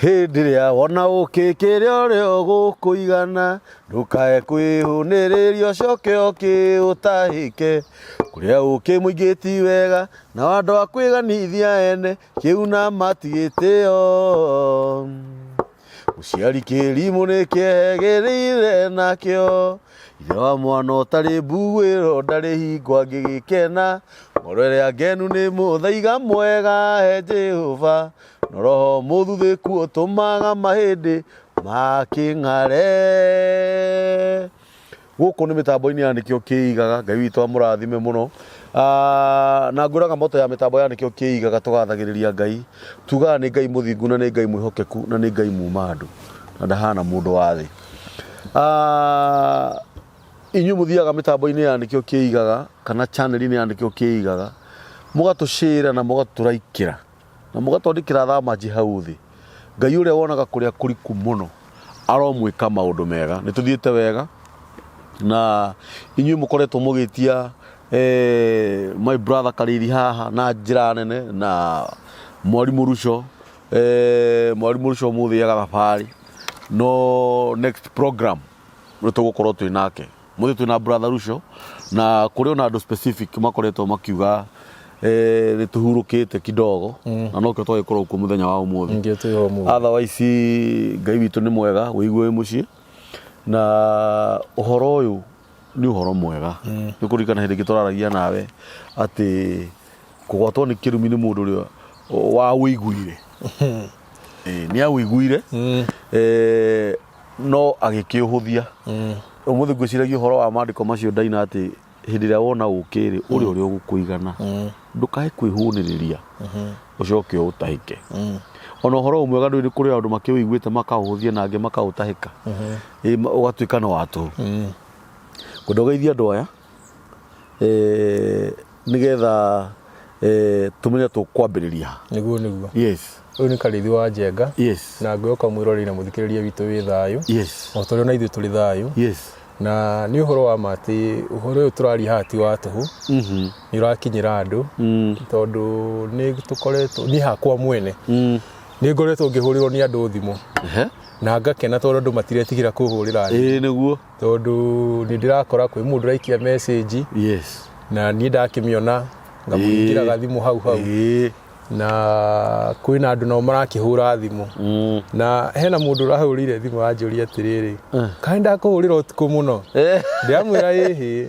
Hindiria wona ukikire rio gukuigana ndukae kwihuniririo coke ukiutahike kuria ukimuingiti wega na wandu akwiganithia ene kiuna matigitio uciari kirimu nikiehegereire nakio ithe wa mwana utari mbuguiro ndari hingo angigikena ngoro ya ngenu ni muthaiga mwega he Jehova no roho muthuthiku utumaga mahindi making'are guku ni mitambo-ini yanikio kiigaga ngai witu amurathime muno na nguraga moto ya mitambo yanikio kiigaga tugathagiriria ngai tugaga ni ngai muthingu na ni ngai mwihokeku na ni ngai mumandu na ndahana mundu wa thi inyu muthiaga mitambo-ini yanikio kiigaga kana channel-ini yanikio kiigaga mugatucira na mugaturaikira na mugatondikira thamaji hau thi ngai uria wonaga kuria kuriku muno aromwika maundu mega nituthiite wega na inyu mukoretwo mugitia my brother Kariri haha na njira nene na mwarimu Rusho muthiaga thabari no next program nitugukorwo twi nake muthi twi na brother Rusho na kuri ona andu specific makoretwo makiuga nituhurukite kidogo na no kyo twagikorwo ku muthenya wa umuthi otherwise ngai witu ni mwega wigwe wi mucii na uhoro uyu ni uhoro mwega ni kurikana hindi gituraragia nawe ati kugwatwo ni kirumi ni mundu ria wa wiguire ni awiguire no agikiuhuthia umuthi gwiciragia uhoro wa maandiko macio ndaina ati hindi ria wona ukiri uri uri ugukuigana ndukae kwihuniriria ucoke utahike ona uhoro mwega nduri kuri andu makiwiguite makauhuthia na angi makautahika ugatuika no watu kundogeithia andu aya nigetha tumenye tukwambiriria niguo yes uyu ni Karithi wa Njenga yes na ngwioka mwirori na muthikiriria witu wi thayu yes o turi na ithu turi thayu yes na ni uhoro wa mati uhoro uyu turari hati wa tuhu ni urakinyira andu tondu ni tukoretwo ni hakwa mwene ni ngoretwo ngihurirwo ni andu thimu na ngakena tondu andu matiretigira kuhurira niguo tondu ni ndirakora kwi mundu raikia message yes na ni ndakimiona ngamuingira gathimu hau na kwina andu no marakihura thimu na hena mundu urahurire thimu anjuria atiriri kai ndakuhurira utuku muno ndiamwira hihi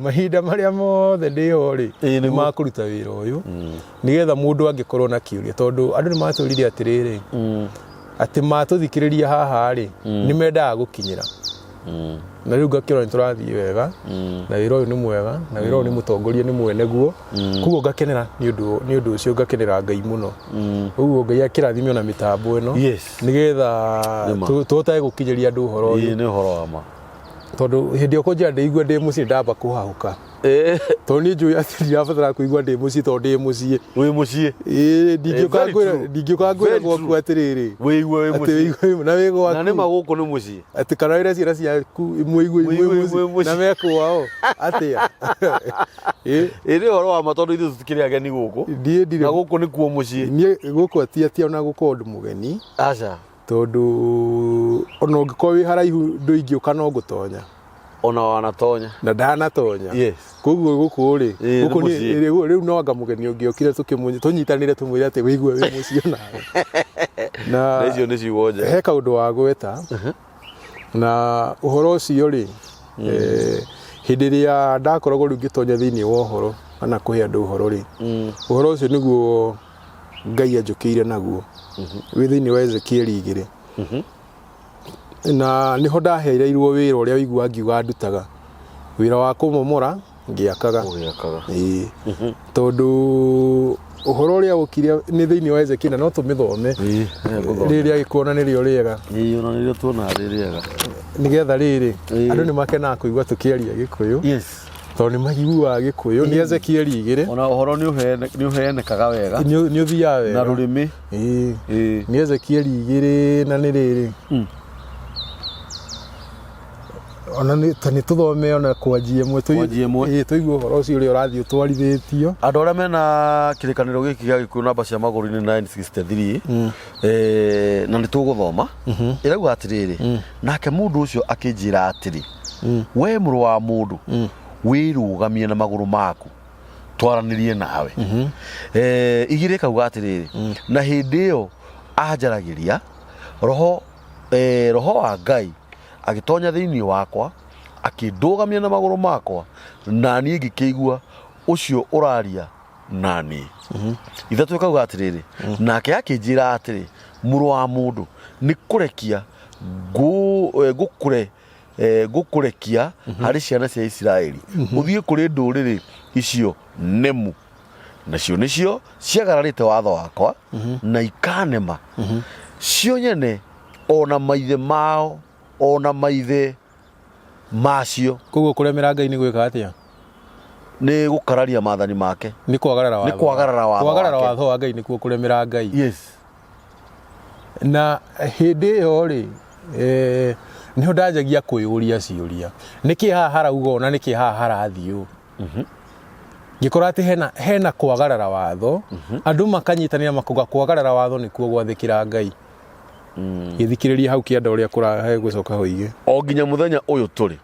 mahinda maria mothe ndihori ni makuruta wira uyu nigetha mundu angikorwo na kiuria tondu andu ni maturire atiriri ati matuthikiriria haha ri ni mendaga gukinyira na riu ngakira ni turathii wega na wira uyu ni mwega na wira uyu ni mutongoria ni mwene guo kugo ngakenera ni undu ucio ngakenera ngai muno uguo ngai akirathimio na mitambo ino nigetha tuotae gukinyiria andu uhoro uyu ni uhoro wa ma tondu hindi o kunjira ndigua ndi mucii ndamba kuhahuka tondu ni njui ati ndirabatara kuigua ndi mucii tondu ndi mucii wi mucii ndingiuka ngwira gwaku atiriri wigua wi mucii na wigo waku na ni maguku ni mucii ati kana wira ciira ciaku imwe mucii na meko wao atia ni uhoro wa ma tondu ithu tutikiri ageni guku na guku ni kuo mucii ni guku atia ona guko ndu mugeni aca tondu ona ungikorwo wi haraihu nduingiuka no gutonya ona wanatonya na ndanatonya yes koguo guku ri guku ni riu no anga mugeni ungiokire tukimunyi tunyitanire tumwire ati wigwe wi mucio nawe na icio ni ciwoje he kaundu wa gweta na uhoro ucio ri hindi ria ndakoragwo riu ngitonya thiini wa uhoro kana kuhe andu uhoro ri uhoro ucio niguo ngai anjukire naguo wi thiini wa Ezekiel 2 na niho ndahereirwo wira uria wigua ngiuga ndutaga wira wa kumomora ngiakaga tondu uhoro uria ukiria ni thiini wa Ezekiel no tumithome riria gikuona nirio riega ona nirio tuona riega nigetha riri andu ni makenaga kuigua tukiaria Gikuyu tondu ni maiguaga Gikuyu ni Ezekiel 2 ona uhoro ni uhenekaga wega ni uthia wega na rurimi ni Ezekiel 2 na ni riri ona nĩ tũthome ona kwanjia ĩmwe tũigue ũhoro ũcio ũrĩa ũrathiĩ ũtwarithĩtio. Andũ arĩa mena kĩrĩkanĩro gĩkĩ gĩa gĩkuũ namba cia magũrũ-inĩ 963 na nĩ tũgũthoma ĩrauga atĩrĩrĩ, nake mũndũ ũcio akĩnjĩra atĩrĩ, we mũrũ wa mũndũ wĩrũgamie na magũrũ maku twaranĩrie nawe. Igĩrĩ ĩkauga atĩrĩrĩ, na hĩndĩ ĩyo anjaragĩria roho wa Ngai agĩtonya thĩinĩ wakwa akĩndũgamia na magũrũ makwa, na niĩ ngĩkĩigua ũcio ũraria naniĩ. Ithatũ ĩkauga atĩrĩrĩ, nake akĩnjĩra atĩrĩ, mũrũ wa mũndũ nĩ kũrekia ngũkũrekia harĩ ciana cia Isiraeli ũthiĩ kũrĩ ndũrĩrĩ icio nemu, nacio nĩcio ciagararĩte watho wakwa na ikanema, cio nyene ona maithe mao ona maithe macio. Koguo kũremera Ngai nĩ gwĩka atĩa? Nĩ gũkararia maathani make, nĩ kwagarara watho. Kwagarara watho wa Ngai nĩkuo kũremera Ngai. Yes. Na hĩndĩ ĩyo rĩ, nĩho ndanjagia kwĩyũria ciũria, nĩkĩ haha harauga ũũ na nĩkĩ haha harathiĩ ũũ? Ngĩkora atĩ hena kwagarara watho, andũ makanyitanĩra makuga kwagarara watho nĩkuo gwathĩkĩra Ngai. Gĩthikĩrĩria hau kĩanda ũrĩa kũrahe gũcoka hoige. O nginya mũthenya ũyũ tũrĩ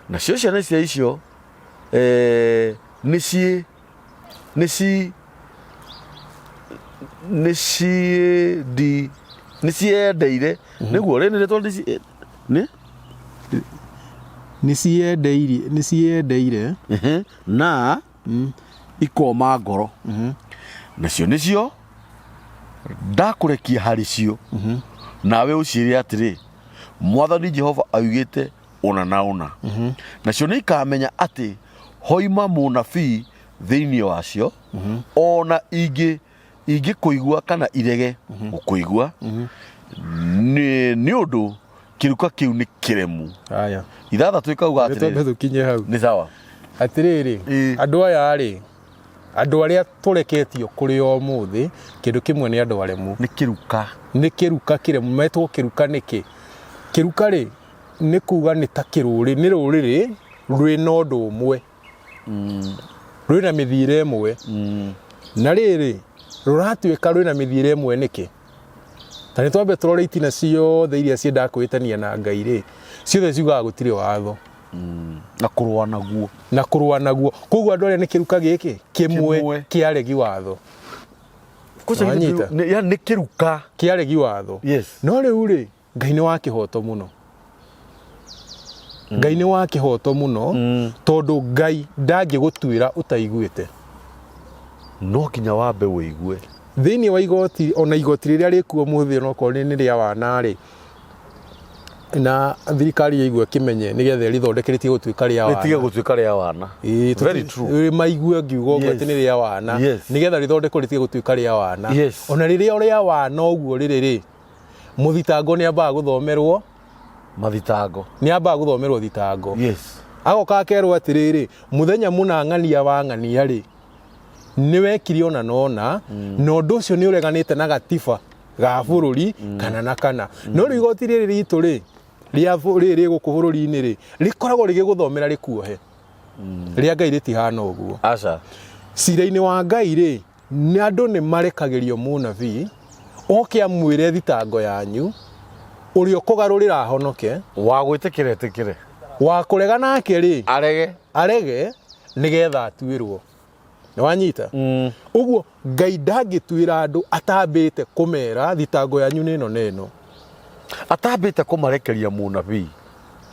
nacio ciana cia icio nĩciendeire nĩguo rĩ nĩciendeire na ikoma ngoro, nacio nĩcio ndakũrekia harĩ cio, nawe ũciĩre atĩrĩ, Mwathani Jehova augĩte ũna na ũna. Nacio nĩ ikamenya atĩ hoima mũnabii thĩinĩ wacio, ona ingĩkũigua kana irege gũkũigua, nĩ ũndũ kĩruka kĩu nĩ kĩremu. Ithathatũ ĩkauga atĩrĩrĩ, nĩ sawa atĩrĩrĩ, andũ aya rĩ, andũ arĩa tũreketio kũrĩ o mũthĩ, kĩndũ kĩmwe nĩ andũ aremu. Nĩ kĩruka kĩremu. Metwo kĩruka nĩkĩ? Kĩruka rĩ, nĩ kuga nĩ ta kĩrũrĩ, nĩ rũrĩrĩ rwĩna ũndũ ũmwe, rwĩna mĩthiĩre ĩmwe. Na rĩrĩ rũratuĩka rwĩna mĩthiĩre ĩmwe nĩkĩ? Ta nĩ twambe tũrore itina ciothe iria ciendaga kwĩtania na Ngai rĩ, ciothe ciugaga gũtirĩ watho na kũrũa naguo. Koguo andũ arĩa nĩ kĩruka gĩkĩ kĩmwe kĩa regi watho. Nĩ kĩruka kĩa regi watho. No rĩu rĩ, Ngai nĩ wa kĩhoto mũno. Ngai nĩ wa kĩhoto mũno, tondũ Ngai ndangĩgũtuĩra ũtaiguĩte. No nginya wambe wĩigue. Thĩinĩ wa igoti, ona igoti rĩrĩa rĩkuo mũthĩ onokorwo nĩ rĩa wana rĩ, na thirikari yaigua kĩmenye nĩgetha rĩthondeke rĩtige gũtuĩka rĩa wana. Rĩtige gũtuĩka rĩa wana. Very true. Maigue ngiuga ũguo atĩ nĩ rĩa wana, nĩgetha rĩthondeke rĩtige gũtuĩka rĩa wana. Ona rĩrĩa rĩa wana ũguo rĩrĩ, mũthitango nĩ ambaga gũthomerwo mathitango. Nĩ ambaga gũthomerwo thitango. Agoka akerwo atĩrĩrĩ, mũthenya mũna ng'ania wa ng'ania rĩ, nĩ wekire ona nona, na ũndũ ũcio nĩ ũreganĩte na gatiba ga bũrũri kana na kana. No rĩu igoti rĩrĩ ritũ rĩ, rĩrĩ gũkũ bũrũri-inĩ rĩ, rĩkoragwo rĩgĩgũthomera rĩkuohe. Rĩa Ngai rĩtihana ũguo. Cira-inĩ wa Ngai rĩ, nĩ andũ nĩ marekagĩrio mũnabii oke amwĩre thitango yanyu, ũrĩa ũkũgarũrĩra ahonoke, wa gwĩtĩkĩra etĩkĩre, wa kũrega nake rĩ, arege nĩgetha atuĩrwo. Nĩ wanyita? Ũguo Ngai ndangĩtuĩra andũ atambĩte kũmera thitango yanyu nĩno neno, atambĩte kũmarekeria mũnabii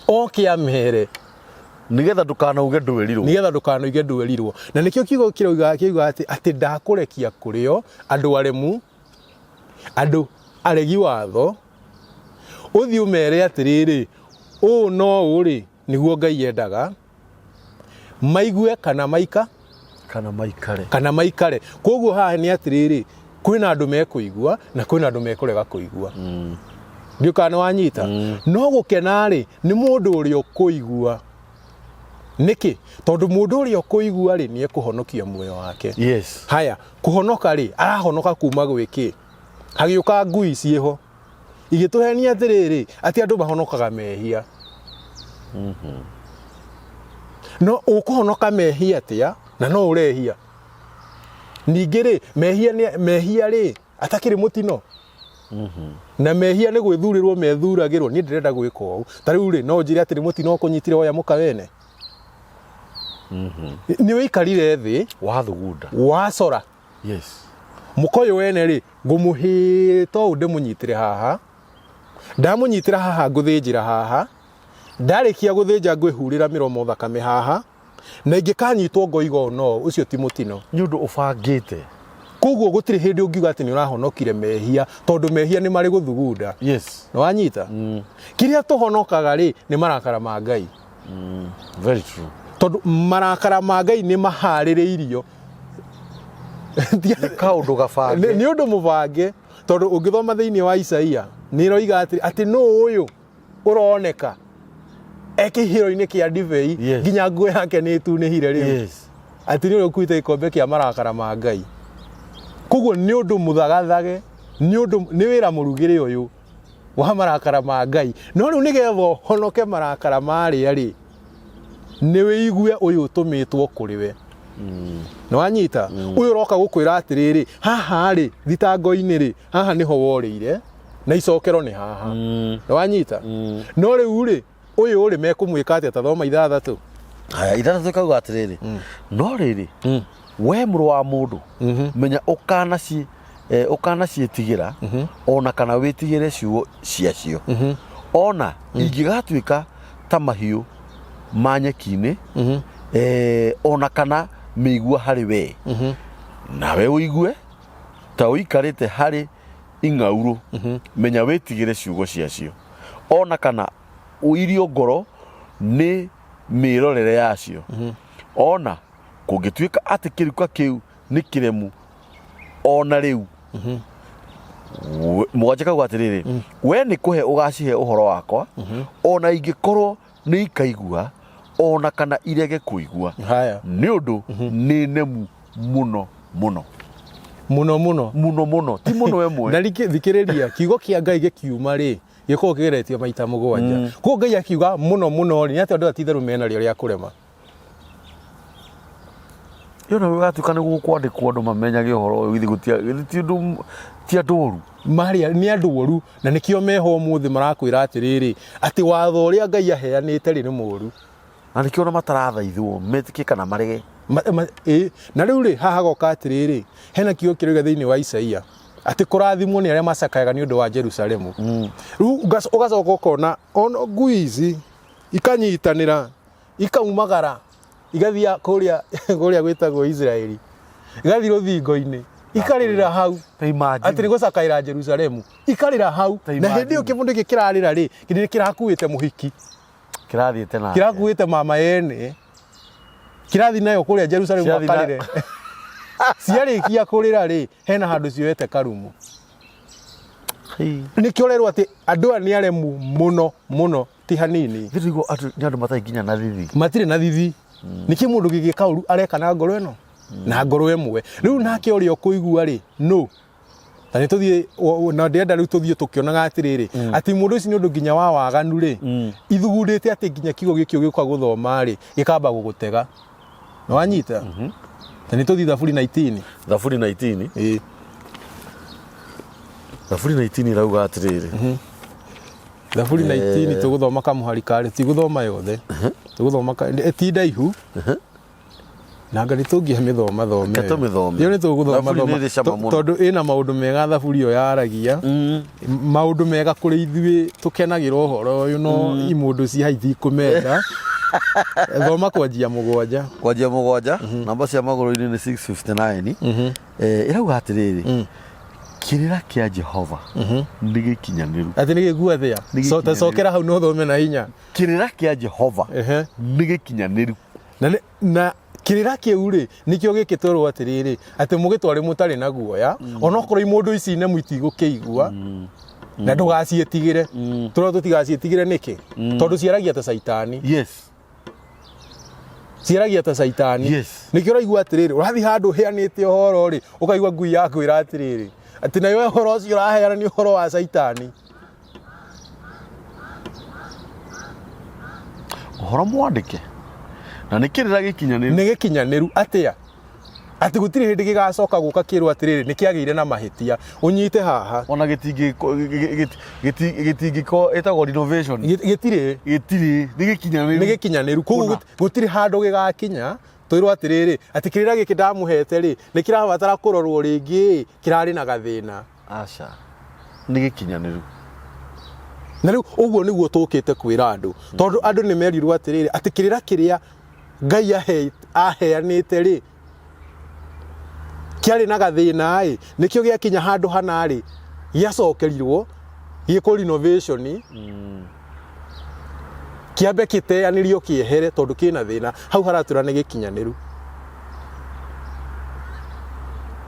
oke amere nĩgetha ndũkanauge ndwerirwo. Na nĩkĩo kiugo kiuga atĩ ndakũrekia kũrĩo andũ aremu, andũ aregi watho, ũthiĩ ũmere atĩrĩrĩ, ũũ no ũrĩ nĩguo Ngai endaga, maigue kana maikare. Koguo haha nĩ atĩrĩrĩ, kwĩna andũ mekũigua na kwĩna andũ mekũrega kũigua. Ndiũkana wanyita. No gũkena rĩ, nĩ mũndũ ũrĩa ũkũigua. Nĩkĩ? Tondũ mũndũ ũrĩa ũkũigua rĩ, nĩ ekũhonokia muoyo wake. Haya, kũhonoka rĩ, arahonoka kuma gwĩkĩ? Hagĩũka ngui ciĩho igĩtũhenia atĩrĩrĩ, atĩ andũ mahonokaga mehia. no ukuhonoka mehia atia na no urehia ningĩ rĩ mehia rĩ atakĩrĩ mũtino na mehia nĩ gwĩthurĩrwo methuragĩrwo niĩ ndĩrenda gwĩka ũũ ta rĩu rĩ no njĩre atĩ nĩ mũtino ũkũnyitire woya mũkawene nĩ wĩikarire thĩ wathugunda wacora mũkoyo wene rĩ ngũmũhĩta ũũ ndĩmũnyitĩre haha ndamũnyitĩra haha ngũthĩnjĩra haha ndarĩkia gũthĩnja ngwĩhurĩra mĩromo thakame haha na ingĩkanyitwo ngoigo no ũcio ti mũtino nĩ ũndũ ũbangĩte koguo gũtirĩ hĩndĩ ũngiuga atĩ nĩ ũrahonokire mehia tondũ mehia nĩ marĩ gũthugunda nĩ wanyita kĩrĩa tũhonokaga rĩ nĩ marakara ma Ngai very true tondũ marakara ma Ngai nĩ maharĩrĩirio kaũndũ gabange nĩ ũndũ mũbange tondũ ũngĩthoma thĩinĩ wa Isaia nĩ roiga atĩ nũ ũyũ ũroneka ekĩhiro-inĩ kĩa ndibei nginya nguo yake nĩ tunĩhire rĩu atĩ nĩ ũrĩa ũkuĩte gĩkombe kĩa marakara ma Ngai koguo nĩ ũndũ mũthagathage nĩ wĩra mũrugĩre ũyũ wa marakara ma Ngai no rĩu nĩgetha honoke marakara marĩa rĩ nĩ wĩigue ũyũ ũtũmĩtwo kũrĩ we nĩ wanyita ũyũ ũroka gũkwĩra atĩrĩrĩ haha rĩ thitango-inĩ rĩ haha nĩho worĩire na icokero nĩ haha nĩ wanyita no rĩu rĩ ũyũ rĩ mekũmwĩka atĩ atathoma 6 haya 6 kauga atĩrĩrĩ no rĩrĩ we mũrũ wa mũndũ menya ũkanaciĩtigĩra ona kana wĩtigĩre ciugo ciacio ona ingĩgatuĩka ta mahiũ ma nyeki-inĩ ona kana mĩigua harĩ we nawe ũigue ta ũikarĩte harĩ ing'aurũ menya wĩtigĩre ciugo ciacio ona kana ũirio ngoro nĩ mĩrorere yacio ona kũngĩtuĩka atĩ kĩruka kĩu nĩ kĩremu ona rĩu mũgwanja kauga atĩrĩrĩ we nĩ kũhe ũgacihe ũhoro wakwa ona ingĩkorwo nĩ ikaigua ona kana irege kũigua nĩ ũndũ nĩ nemu mũno ti mũno we mwe na thikĩrĩria kiugo kĩa Ngai gĩkiuma rĩ gĩkorwo kĩgeretio maita 7 koguo Ngai akiuga mũno rĩ atĩ andũ atitherũ mena rĩo rĩa kũrema yona wĩgatuĩka nĩguo kwandĩkwo andũ mamenyage ũhoro ũyũ githĩ ti andũ ũru nĩ andũ ũru na nĩkĩo meho ũmũthĩ marakwĩra atĩrĩrĩ atĩ watho ũrĩa Ngai aheanĩte rĩ nĩ mũru na nĩkĩo ona matarathaithwo metĩkie kana marege na rĩu rĩ haha goka atĩrĩrĩ hena kiugo kĩrĩa thĩinĩ wa Isaia atĩ kũrathimwo nĩ arĩa macakayaga nĩ ũndũ wa Jerusalemu rĩu ũgacoka ũkona ona ngui ici ikanyitanĩra ikaumagara igathia kũrĩa gwĩtagwo Israeli igathiĩ rũthingo-inĩ ikarĩrĩra hau atĩ nĩ gũcakaĩra Jerusalemu ikarĩra hau na hĩndĩ ĩyo kĩbũndũ gĩkĩ kĩrarĩra rĩ kĩndĩ kĩrakuĩte mũhiki kĩrakuĩte mama yene kĩrathi nayo kũrĩa Jerusalemu akarĩre ciarĩkia kũrĩra rĩ hena handũ cioete karumu nĩkĩo rerwo atĩ andũ aya nĩ aremu mũno ti hanini thirigwo nĩ andũ matarĩ nginya na thithi matirĩ na thithi nĩkĩ mũndũ gĩgĩka ũru areka na ngoro ĩno na ngoro ĩmwe rĩu nake ũrĩa ũkũigua rĩ no na nĩ tũthiĩ na ndĩenda rĩu tũthiĩ tũkĩonaga atĩrĩrĩ atĩ mũndũ ũcio nĩ ũndũ nginya wa waganu rĩ ithugundĩte atĩ nginya kiugo gĩkĩ ũgĩũka gũthoma rĩ gĩkamba gũgũtega nĩ wanyita na nĩ tũthiĩ Thaburi 19 Thaburi 19 rauga atĩrĩrĩ Thaburi 19 tũgũthoma kamũhari karĩ tigũthoma yothe tũgũthoma ti ndaihu na ngari tũngĩhe mĩthoma ĩyo nĩ tũgũthoma tondũ ĩna maũndũ mega Thaburi ĩyo yaragia maũndũ mega kũrĩ ithuĩ tũkenagĩra ũhoro ũyũ no imũndũ cia haithi kũmenda thoma kwanjia 7 namba cia magũrũ-inĩ nĩ 659 ĩrauga atĩrĩrĩ kĩrĩra kĩa Jehova nĩ gĩkinyanĩru atĩ nĩ gĩkua thĩa tacokera hau no thome na hinya kĩrĩra kĩa Jehova nĩ gĩkinyanĩru na kĩrĩra kĩu rĩ nĩkĩo gĩkĩtwerwo atĩrĩrĩ atĩ mũgĩtware mũtarĩ na guoya onokorwo imũndũ ici nĩ itigũkĩigua na ndũgaciĩtigĩre tũrĩa tũtigaciĩtigĩre nĩkĩ tondũ ciaragia ta caitani ciaragia ta caitani nĩkĩo ũraigua atĩrĩrĩ ũrathiĩ handũ heanĩte ũhoro rĩ ũkaigua ngui yakwĩra atĩrĩrĩ atĩ nayo ũhoro ũcio ũraheana nĩ ũhoro wa caitani hora mwandike na nikirira gikinyaniru ni gikinyaniru atia ati gutiri hindi gigacoka guka kirwo atiriri nikiagire na mahitia unyite haha ona gitingiko etagwo renovation gitiri ni gikinyaniru koguo gutiri handu gigakinya twirwo atiriri ati kirira giki ndamuhete ri nikirabatara kurorwo ringi kirari na gathina aca ni gikinyaniru na riu uguo niguo tukite kwira andu tondu andu ni merirwo atiriri ati kirira kiria Ngai aheanite ri kiari na gathina nikio giakinya handu hana ri giacokerirwo giko renovation kiambe kiteanirio kiehere tondu kina thina hau haratura ni gikinyaniru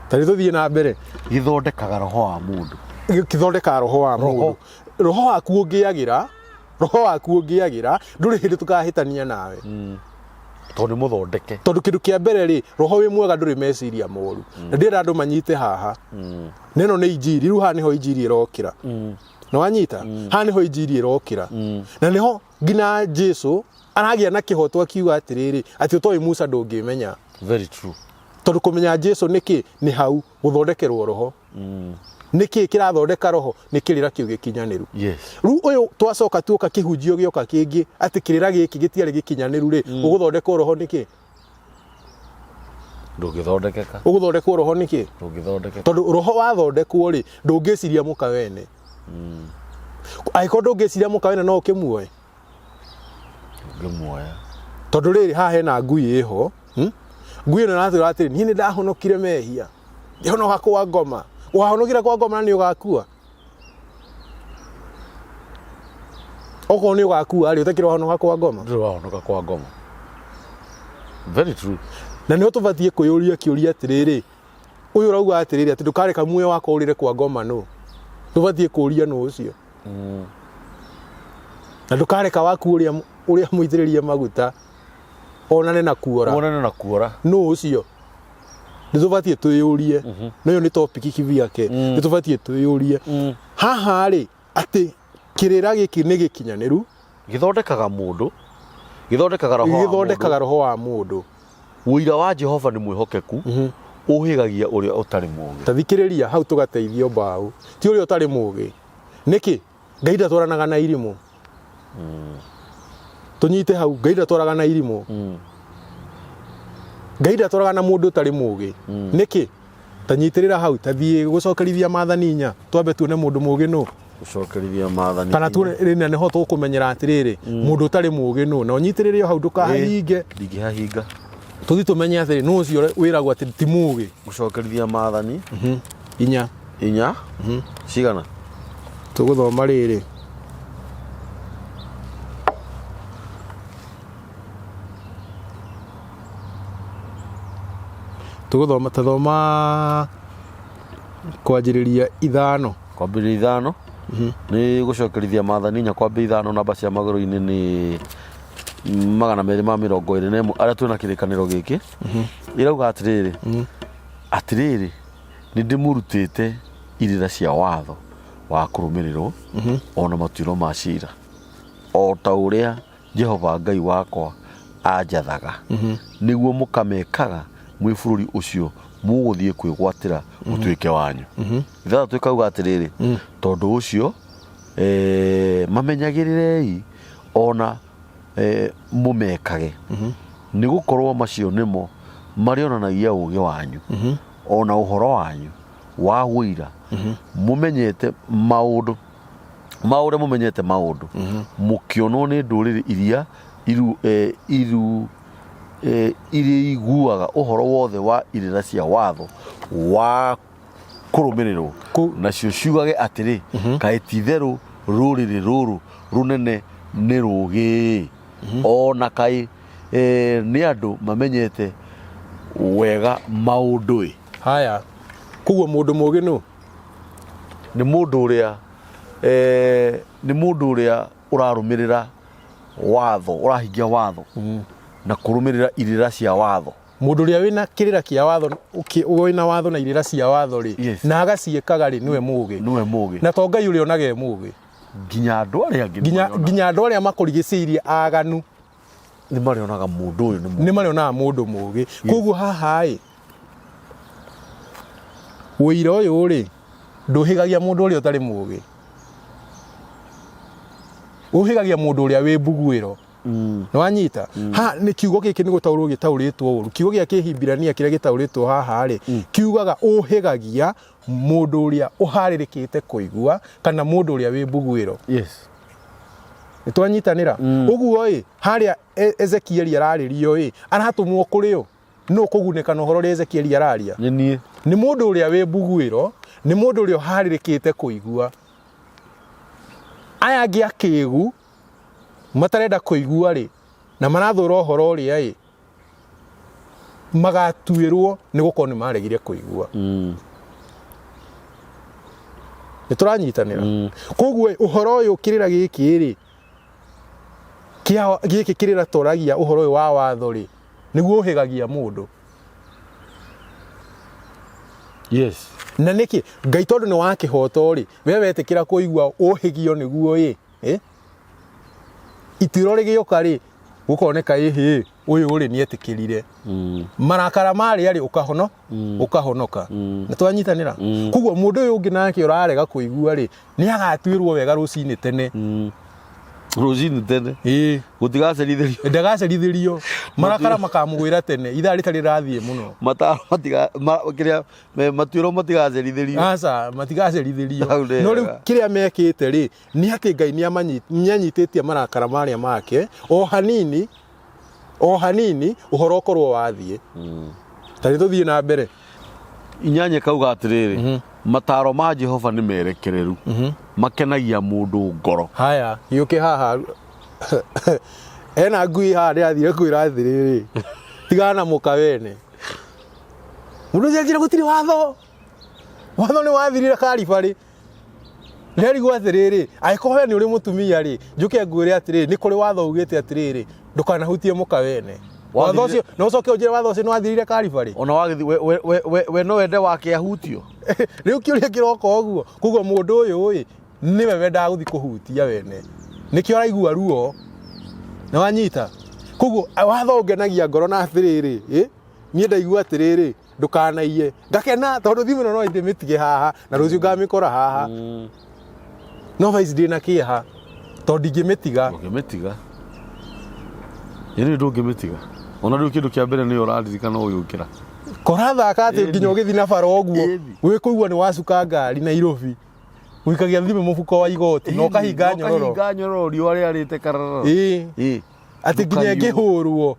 tari tuthie na mbere githondekaga roho wa mundu githondekaga roho wa mundu roho waku ungiagira nduri hindi tukahitania nawe tondu muthondeke tondu kindu kia mbere ri roho wi mwega nduri meciria moru na ndira andu manyite haha neno ni injiri ru hani ho injiri irokira no wanyita hani ho injiri irokira na niho ngina Jesu aragia na kihoto akiuga atiriri ati utoi Musa ndungimenya very true tondu kumenya Jesu niki ni hau guthondekerwo roho niki kirathondeka roho nikirira kiu gikinyaniru yes ru uyu twacoka tuoka kihunjio gioka kingi ati kirira giki gitiari gikinyaniru ri uguthondeka roho niki ndugithondekeka uguthondeka roho niki ndugithondekeka tondu roho wathondekwo ri ndungiciria mukawene aiko ndungiciria mukawene no kimuoe ngimuoya tondu riri haha hena ngui iho ngui ino natira atiri ni ndahonokire mehia ndihonoka kwa ngoma wahonokira kwa ngoma ni ugakua oko ni ugakua ari utakira wahonoka kwa ngoma ndio wahonoka kwa ngoma very true na ni utubatie kuyuria kiuria atiriri uyu urauga atiriri ati ndukareka muoyo wako urire kwa ngoma no tubatie kuria no ucio na ndukareka waku uria muitiririe maguta onane na kuora no ucio nitubatie tuyurie nayo ni topic kiviake nitubatie tuyurie haha ri ati kirira giki ni gikinyaniru githondekaga mundu githondekaga roho wa mundu uira wa Jehova ni mwihokeku uhigagia uria utari mugi tathikiriria hau tugateithio mbau ti uria utari mugi niki Ngai ndatwaranaga na irimu tunyite hau Ngai ndatwaraga na irimu Ngai ndatwaraga na mundu utari mugi niki tanyitirira hau tathie gucokerithia maathani nya twambe tuone mundu mugi no gucokerithia maathani kana tu rina neho tukumenyera atiriri mundu utari mugi no na unyitirire hau ndukahinge ndingihahinga tuthi tumenye atiri no ucio wiragwo ati ti mugi gucokerithia maathani inya cigana tuguthoma riri tuthoma kwanjiriria ithano ni gucokerithia maathani nya kwambia ithano namba cia maguru-ini ni 221 aria twina kirikaniro giki irauga atiriri ni ndimurutite irira cia watho wa kurumirirwo ona matuiro ma cira o ta uria Jehova Ngai wakwa anjathaga niguo mukamekaga mwi bururi ucio muguthie kwigwatira utuike wanyu ithatha twikauga atiriri tondu ucio mamenyagirirei ona mumekage ni gukorwo macio nimo marionanagia ugi wanyu ona uhoro wanyu wa wira mumenyete maundu mumenyete maundu mukionwo ni nduriri iria iguaga uhoro wothe wa irira cia watho wa kurumirirwo nacio ciugage atiri kae titheru ruriri ruru runene ni rugi ona kai ni andu mamenyete wega maundu haya kuguo mundu mugi no ni mundu uria urarumirira watho urahingia watho na kurumirira irira cia watho mundu uria wina kirira kia watho wina watho na irira cia watho ri na agaciekaga ri niwe mugi na to Ngai uri onage mugi nginya andu aria makurigicirie aganu nĩ marĩonaga mũndũ ũyũ nĩ marĩonaga mũndũ mũũgĩ. Koguo haha ĩ wĩira ũyũ rĩ ndũhĩgagia mũndũ ũrĩa ũtarĩ mũũgĩ, ũhĩgagia mũndũ ũrĩa wĩ mbuguĩro. Nĩ wanyita ha nĩ kiugo gĩkĩ nĩ gũtaũrwo gĩtaũrĩtwo ũru. Kiugo gĩa Kĩhibirania kĩrĩa gĩtaũrĩtwo haha rĩ kiugaga ũhĩgagia mũndũ ũrĩa ũharĩrĩkĩte kũigua kana mũndũ ũrĩa wĩ mbuguĩro. Yes. Nĩ twanyitanĩra. Ũguo ĩ harĩa Ezekieli ararĩrio ĩ aratũmwo kũrĩ ũ no kũgunĩka na ũhoro ũrĩa Ezekieli araria. Nĩ mũndũ ũrĩa wĩ mbuguĩro, nĩ mũndũ ũrĩa ũharĩrĩkĩte kũigua. Aya angĩ akĩĩgu matarenda kũigua rĩ na marathũra ũhoro ũrĩa ĩ magatuĩrwo nĩ gũkorwo nĩ maregire kũigua. Nĩ tũranyitanĩra. Koguo ũhoro ũyũ kĩrĩra gĩkĩ rĩ gĩkĩ kĩrĩra toragia ũhoro ũyũ wa watho rĩ nĩguo ũhĩgagia mũndũ. Yes. Na nĩkĩ Ngai tondũ nĩ wa kĩhoto rĩ we wetĩkĩra kũigua ũhĩgio nĩguo ĩ ituĩro rĩgĩũka rĩ gũkoneka ĩhĩ ũyũ rĩ nĩetĩkĩrire. Marakara marĩ arĩ ũkahonoka. Nĩ twanyitanĩra. Koguo mũndũ ũyũ ũngĩ nake ũrarega kũigua rĩ nĩ agatuĩrwo wega rũcinĩ tene. Rũcinĩ tene gũtigacerithĩrio, ndagacerithĩrio. Marakara makamũgwĩra tene ithaa rĩtarĩ rathiĩ mũno. Matuĩrwo matigacerithĩrio. Aca matigacerithĩrio. No rĩu kĩrĩa mekĩte rĩ nĩ atĩ Ngai nĩanyitĩtie marakara marĩa make o hanini ũhoro ũkorwo wathiĩ. Tarĩ tũthiĩ na mbere. Inyanya kauga atĩrĩrĩ mataro ma Jehova nĩ merekereru makenagia mũndũ ngoro. Haya gĩũke haha ena ngui haha ndĩrathire kwĩra atĩrĩrĩ tigana na mũka wene. Mũndũ ũcio anjĩra gũtirĩ watho nĩ wathirire karibarĩ. Nĩerigwo atĩrĩrĩ angĩkorwo we nĩ ũrĩ mũtumia rĩ njũke ngwĩre atĩrĩrĩ nĩ kũrĩ watho ugĩte atĩrĩrĩ ndũkanahutie mũka wene. Watho ũcio no ũcoke ũnjĩre watho ũcio nĩ wathirire karibarĩ. Ona wagĩthi we no wende wake ahutio. Rĩu kĩũria kĩroka ũguo. Koguo mũndũ ũyũ nĩwe wendaga gũthiĩ kũhutia wene nĩkĩo araigua ruo. Nĩ wanyita. Koguo watho ũngenagia ngoro na atĩrĩrĩ niĩ ndaigua atĩrĩrĩ ndũkanaiye ngakena tondũ thimũ ĩno no ndĩmĩtige haha na rũciũ ngamĩkora haha. No thaa ici ndĩna kĩeha tondũ ndingĩmĩtiga. Yeni ndũngĩmĩtiga. Ona rĩu kĩndũ kĩa mbere nĩ ũraririkana ũyũ ũkĩra. Korathaka atĩ nginya ũgĩthiĩ na bara ũguo wĩkũigua nĩ wacuka ngari Nairobi ũikagia thimũ mũbuko wa igoti na ũkahinga nyororo. Ũkahinga nyororo riũa rĩarĩte karara. Atĩ nginya ngĩhũrwo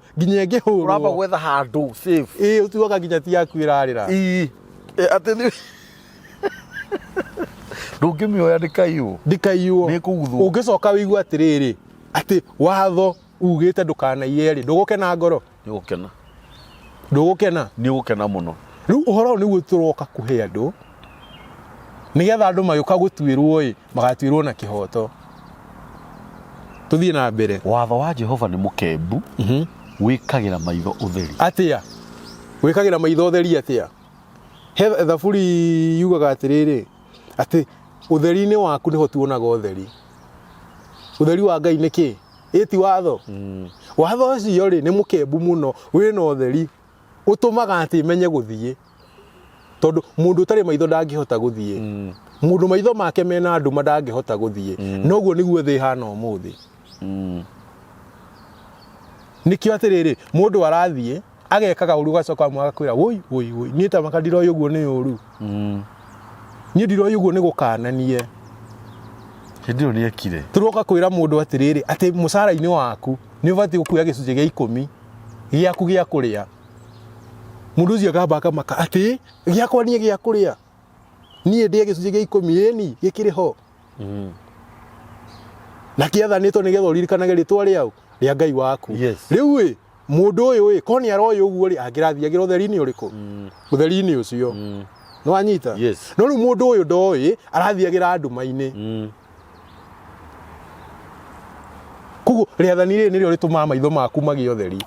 ũramba gwetha handũ safe. Ũtuaga nginya ti yaku ĩrarĩra. Atĩ ndũngĩmĩoya ndĩkaiywo. Ndĩkaiywo. Ũngĩcoka wĩigua atĩrĩrĩ atĩ watho ugĩte ndũkanaiye rĩ ndũgũkena ngoro. Ndũgũkena. Nĩ ũgũkena mũno. Rĩu ũhoro nĩguo tũroka kũhe andũ nĩgetha andũ magĩũka gũtuĩrwo magatuĩrwo na kĩhoto. Tũthiĩ na mbere. Watho wa Jehova nĩ mũkembu wĩkagĩra maitho ũtheri. Atĩa wĩkagĩra maitho ũtheri atĩa? He thaburi yugaga atĩrĩrĩ atĩ ũtheri-inĩ waku nĩho tuonaga ũtheri. Ũtheri wa Ngai nĩ kĩ? Ĩti watho. Watho ũcio rĩ nĩ mũkembu mũno wĩna ũtheri ũtũmaga atĩ menye gũthiĩ. Tondũ mũndũ ũtarĩ maitho ndangĩhota gũthiĩ. Mũndũ maitho make mena nduma ndangĩhota gũthiĩ. Noguo nĩguo thĩ hana ũmũthĩ. Nĩkĩo atĩrĩrĩ mũndũ arathiĩ agekaga ũru gacoka agakwĩra woi niĩ ta maka ndiroĩ ũguo nĩ ũru. Niĩ ndiroĩ ũguo nĩ gũkananie. Hĩndĩ ĩyo nĩekire. Tũroka kwĩra mũndũ atĩrĩrĩ atĩ mũcara-inĩ waku nĩ ũbatiĩ gũkuoya gĩcunjĩ gĩa 10 gĩaku gĩa kũrĩa. Mũndũ ũcio akamba akamaka atĩ gĩakwa niĩ gĩa kũrĩa. Niĩ ndĩe gĩcunjĩ gĩa 10 ĩni gĩkĩrĩ ho. Na kĩathanĩtwo nĩgetha ũririkanage rĩtwa rĩa Ngai waku. Rĩu mũndũ ũyũ ko nĩ aroĩ ũguo angĩrathiagĩra ũtheri-inĩ ũrĩkũ? Ũtheri-inĩ ũcio. Nĩ wanyita? No rĩu mũndũ ũyũ ndoĩ arathiagĩra nduma-inĩ. Koguo rĩathani rĩrĩ nĩrĩo rĩtũmaga maitho maku magĩe ũtheri.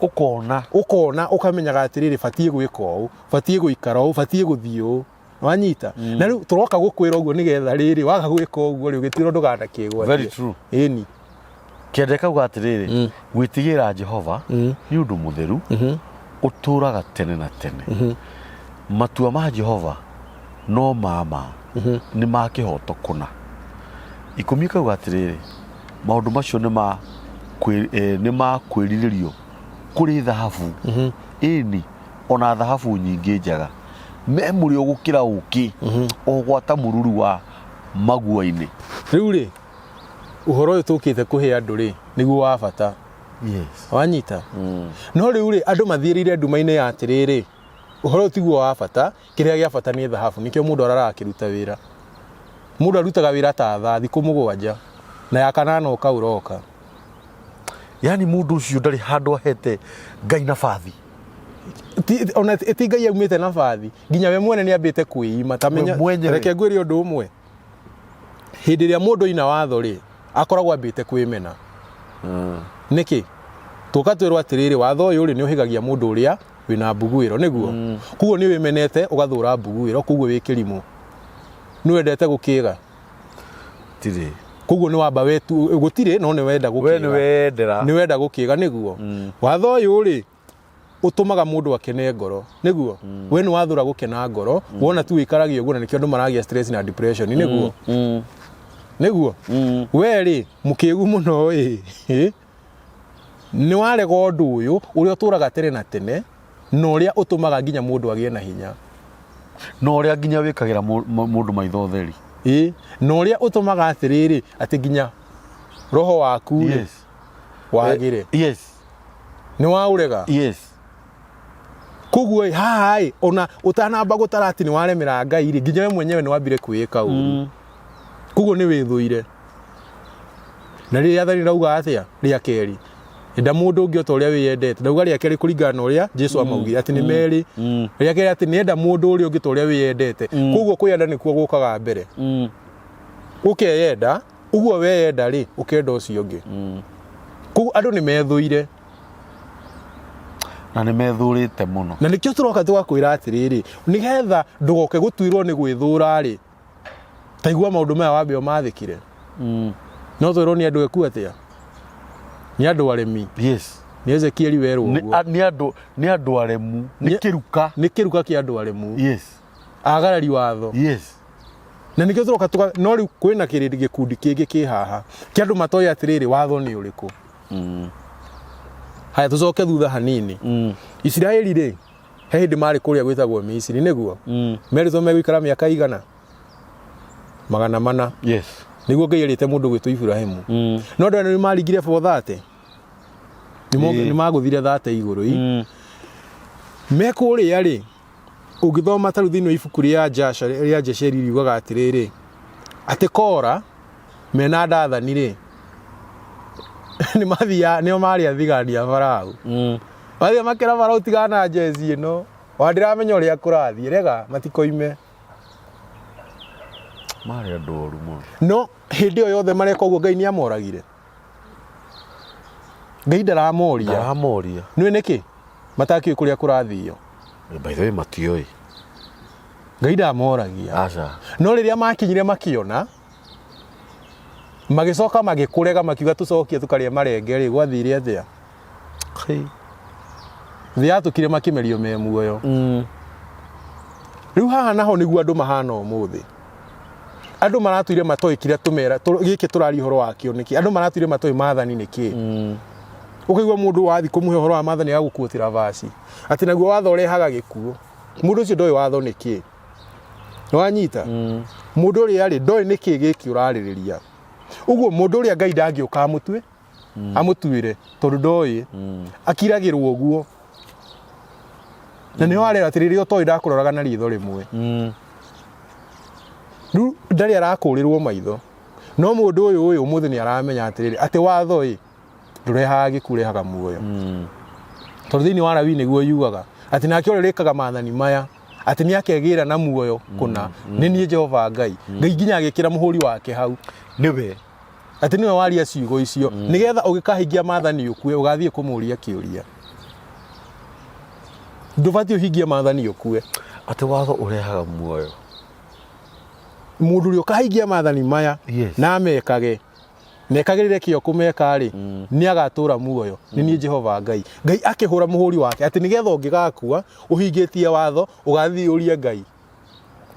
Ũkona ũkamenyaga atĩrĩrĩ batiĩ gwĩka ũũ, batiĩ gũikara ũũ, batiĩ gũthiĩ ũũ. Wanyita? Na rĩu tũroka gũkwĩra ũguo nĩgetha rĩrĩ waga gwĩka ũguo rĩ ũgĩtuĩrwo ndũkanakĩgwatie. Very true. Ĩni. kĩende kauga atĩrĩrĩ gwĩtigĩra Jehova nĩ ũndũ mũtheru ũtũũraga tene na tene matua ma Jehova no mama nĩ ma kĩhoto kũna ikũmi kauga atĩrĩrĩ maũndũ macio nĩ ma kwĩrirĩrio kũrĩ thahabu ĩni ona thahabu nyingĩ njaga me mũrĩo gũkĩra ũkĩ o gwata mũruru wa maguoinĩ rĩu rĩ ũhoro ũyũ tũkĩte kũhe andũ rĩ nĩguo wa bata wanyita no rĩu rĩ andũ mathiĩrĩire nduma-inĩ ya atĩrĩrĩ ũhoro ũyũ tiguo wa bata kĩrĩa gĩa bata nĩ thahabu nĩkĩo mũndũ ararakĩruta wĩra mũndũ arutaga wĩra ta thaa thikũ mũgwanja na ya kanana ũkaũroka yani mũndũ ũcio ndarĩ handũ ahete Ngai nabathi ona ti Ngai aumĩte nabathi nginya we mwene nĩambĩte kwĩima tamenya reke ngwĩre ũndũ ũmwe hĩndĩ ĩrĩa mũndũ ina watho rĩ akoragwo ambĩte kwĩmena nĩkĩ tũka twĩrwo atĩrĩrĩ watho ũyũ rĩ nĩ ũhigagia mũndũ ũrĩa wĩna mbuguĩro nĩguo kuguo nĩ wĩmenete ũgathũra mbuguĩro kuguo wĩ kĩrimũ nĩ wendete gũkĩga tirĩ kuguo nĩ wamba wetu gũtirĩ no nĩ wenda gũkĩga nĩ wenda gũkĩga nĩguo watho ũyũ rĩ utumaga mundu akene ngoro niguo we ni wathura gukena ngoro wona tu ikaragia uguo na nikio andu maragia stress na depression niguo we ri mukigu muno ni warega undu uyu uria uturaga tene na tene no uria utumaga nginya mundu agie na hinya no uria nginya wikagira mundu maitho theri no uria utumaga atiriri ati nginya roho waku wagire ni waurega kuguo hai ona utanamba gutarati ni waremera Ngai ri nginya we mwenyewe ni wambire kwika uru kuguo ni withuire na riria athani rauga atia ria keri enda mundu ungi otoria wiyendete ndauga ria keri kuringana uria Jesu amaugire ati ni meri ria keri ati ni enda mundu uria ungi toria wiyendete kuguo kuyenda nikuo gukaga mbere ukeyenda uguo weyenda ri ukenda ucio ungi kuguo andu ni methuire na nĩ methurĩte mũno na nĩkĩo tũroka tũgakwĩra atĩrĩrĩ nĩgetha ndũgoke gũtuĩrwo nĩ gwĩthũra rĩ ta igua maũndũ maya wambe ũmathĩkire no twĩrwo nĩ andũ eku atĩa nĩ andũ aremi nĩ Ezekieli werwo ũguo nĩ andũ aremu nĩ kĩruka kĩa andũ aremu agarari watho na nĩkĩo tũroka no rĩu kwĩna gĩkundi kĩngĩ kĩ haha kĩa andũ matoĩ atĩrĩrĩ watho nĩ ũrĩkũ haya tucoke thutha hanini Israeli ri he hindi mari kuria gwitagwo Misiri niguo merito megwikara miaka igana 400 niguo Ngai erite mundu gwitwo Ibrahimu no ndio ni marigire for that ni maguthire that iguru mekuria ri ugithoma taru thini ibuku ria Jesheri riugaga atiriri ati Kora Mena ndathani ri ni mathia nio mari athigania Farao mathia makira Farao tigana jezi ino wandiramenya uria kurathie rega matikoime mari andoru mo no hindi yo yothe mareka uguo Ngai ni amoragire Ngai ndaramoria nĩ niki matakio kuria kurathio by the way matioi Ngai ndamoragia aca no riria makinyire makiona magicoka magikurega makiuga tucokie tukaria marenge ri gwathire atia thia tukire makimerio me muoyo riu haha naho niguo andu mahana umuthi andu maratuire matoi kiria tumera giki turari horo wakio niki andu maratuire matoi mathani niki ukigwa mundu wathi kumuhe horo wa mathani ya gukuotira vaci ati naguo watho rehaga gikuo mundu ucio ndoi watho niki wanyita mundu ri ari ndoi niki giki uraririria uguo mundu uria Ngai ndangĩũka amutue amutuire tondu ndoi akiragirwo uguo na ni warera atiriri otoi ndakuroraga na ritho rimwe ru ndari arakũrirwo maitho no mundu uyu umuthi ni aramenya atiriri ati watho ndurehaga gikurehaga muoyo tondu thini wa rawi niguo yugaga ati nake orerekaga mathani maya ati ni akegira na muoyo kuna ni nie Jehova Ngai nginya agikira muhuri wake hau niwe ati niwe waria ciugo icio nigetha ugikahingia mathani ukue ugathie kumuria kiuria ndubati uhingia mathani ukue ati watho urehaga muoyo mundu uri ukahingia mathani maya na amekage nekagirire kio kumeka ri ni agatura muoyo ni nie Jehova Ngai akihura muhuri wake ati nigetha ungigakua uhingitie watho ugathi urie Ngai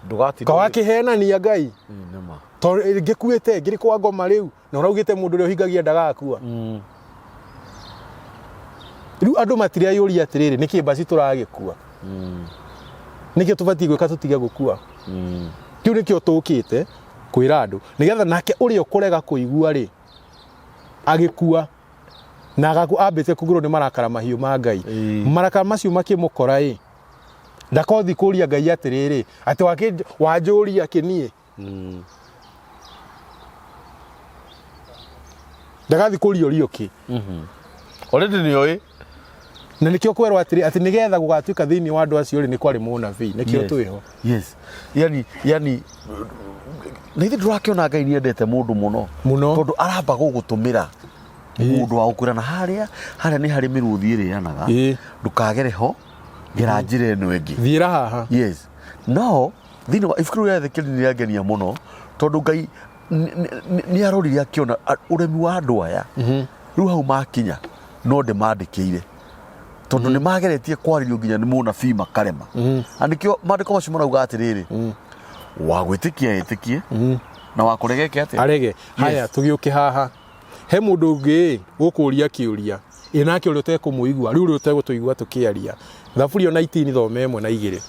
ndugati ka wakihenania Ngai nema to ngikuite ngiri kwa ngoma riu na uraugite mundu ri uhingagia ndagakua riu andu matiria yuria atiriri niki basi turagikua niki tubati gwika tutige gukua kiu nikio tukite kwira andu nigetha nake uri ukurega kuigua ri agikua na agaku ambite kuguru ni marakara mahiu ma Ngai marakara macio makimukora ndakothi kuria Ngai atiriri ati wanjuria kinie ndagathi kuria urioki already ni oi na nikio kwerwo atiri ati nigetha gugatuika thiini wa andu acio ri ni kwari munabii nikio twiho yes yani na ithe ndurakiona Ngai ni endete mundu muno tondu aramba gugutumira mundu wa ukwira na haria ni hari miruthi irianaga ndukagere ho gira njire eno engi thira haha yes no thini wa ifikuru ya thekeli ni yagenia muno tondu Ngai ni arorire akiona uremi wa andu aya riu hau makinya no ndimandikire tondu ni mageretie kwaririo nginya ni munabii makarema andikio mandiko macio marauga atiriri wagwitikia itikie na wakuregeke ati arege haya tugiuke haha he mundu ungi gukuria kiuria inake uri utekumuigua riu uri utegutuigua tukiaria thaburio 19 thome 1 na 2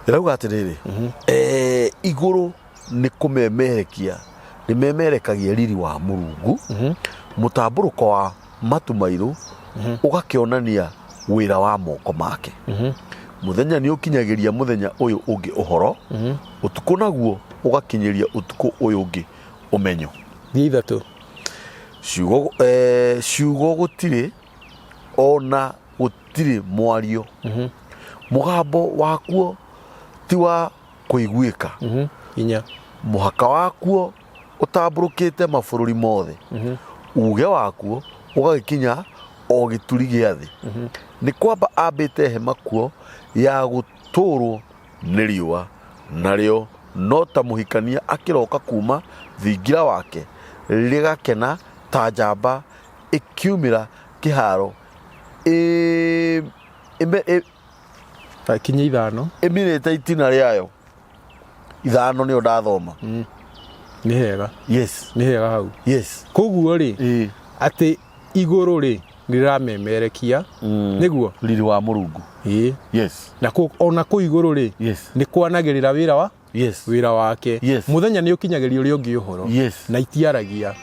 irauga atiriri iguru ni kumemerekia ni memerekagia riri wa Murungu mutamburuko wa matumairu ugakionania wira wa moko make muthenya ni ukinyagiria muthenya uyu ungi uhoro utuku naguo ugakinyiria utuku uyu ungi umenyo thithatu ciugo gutire ona gutire mwario mugambo wakuo tiwa kuiguika inya muhaka wakuo utamburukite mabururi mothe uge wakuo ugakinya o gituri giathi ni kwamba ambite hema kuo ya guturwo ni riua nario no ta muhikania akiroka kuma thingira wake rigakena ta njamba ikiumira kiharo kinya ithano imirite itina riayo ithano ni ndathoma ni hega yes ni hega hau yes koguo ri ati iguru ri riramemerekia niguo riri wa Murungu yes na ona ku iguru ri ni kwanagirira wira wake muthenya ni ukinyagiria uri ungi uhoro na itiaragia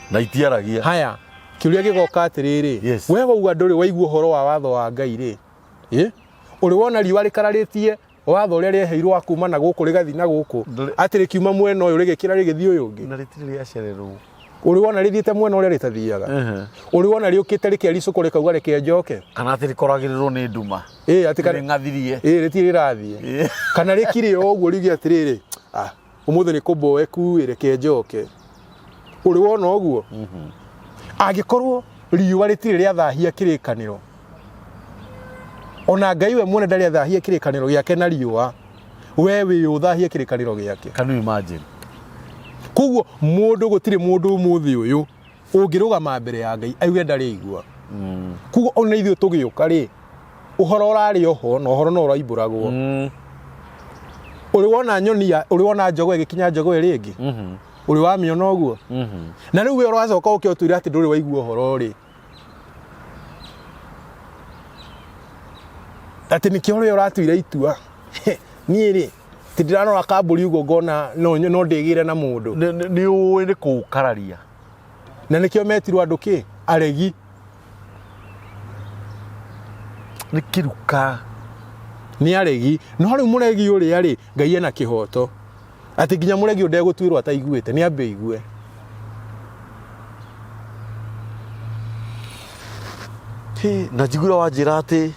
haya kiuria gigoka atiriri wega uga nduri waigua uhoro wa watho wa Ngai ri uri wona riwa rikararitie watho uria rieheirwo akuma na guku rigathi na guku atiri kiuma mwena uyu rigikira rigithi uyu ungi na ritiri riacererwo uri wona rithiete mwena uria ritathiaga uri wona riukite rikericuku rikauga reke njoke kana atiri koragirirwo ni nduma ati kana ngathirie ritiri rirathie kana rikire oguo rigi atiriri umuthe ni kuboe ku reke njoke uri wona oguo angikorwo riwa ritiri riathahia kirikaniro ona Ngai we mwene ndari athahia kirikaniro giake na riwa wewe uthahia kirikaniro giake can you imagine kuguo mundu gutire mundu umuthi uyu ungirugama mbere ya Ngai auge ndari igua kuguo ona ithuĩ tugiuka ri uhoro urari oho na uhoro no uraiburagwo uri wona nyonia uri wona njogo igikinya njogo iri ingi uri wa miona uguo na riu we uracoka uke utwire ati nduri waigua uhoro ri ati ni kioro uratwire itua nie ri tidirano akamburi ugo ngona no ndigire na mundu ni uwi ni kukararia na nikio metirwo andu ki aregi ni kiruka ni aregi no riu muregi uri ari Ngai ena kihoto ati ginya muregi unde gutwirwo ataiguite ni ambe igue na jigura wa jirate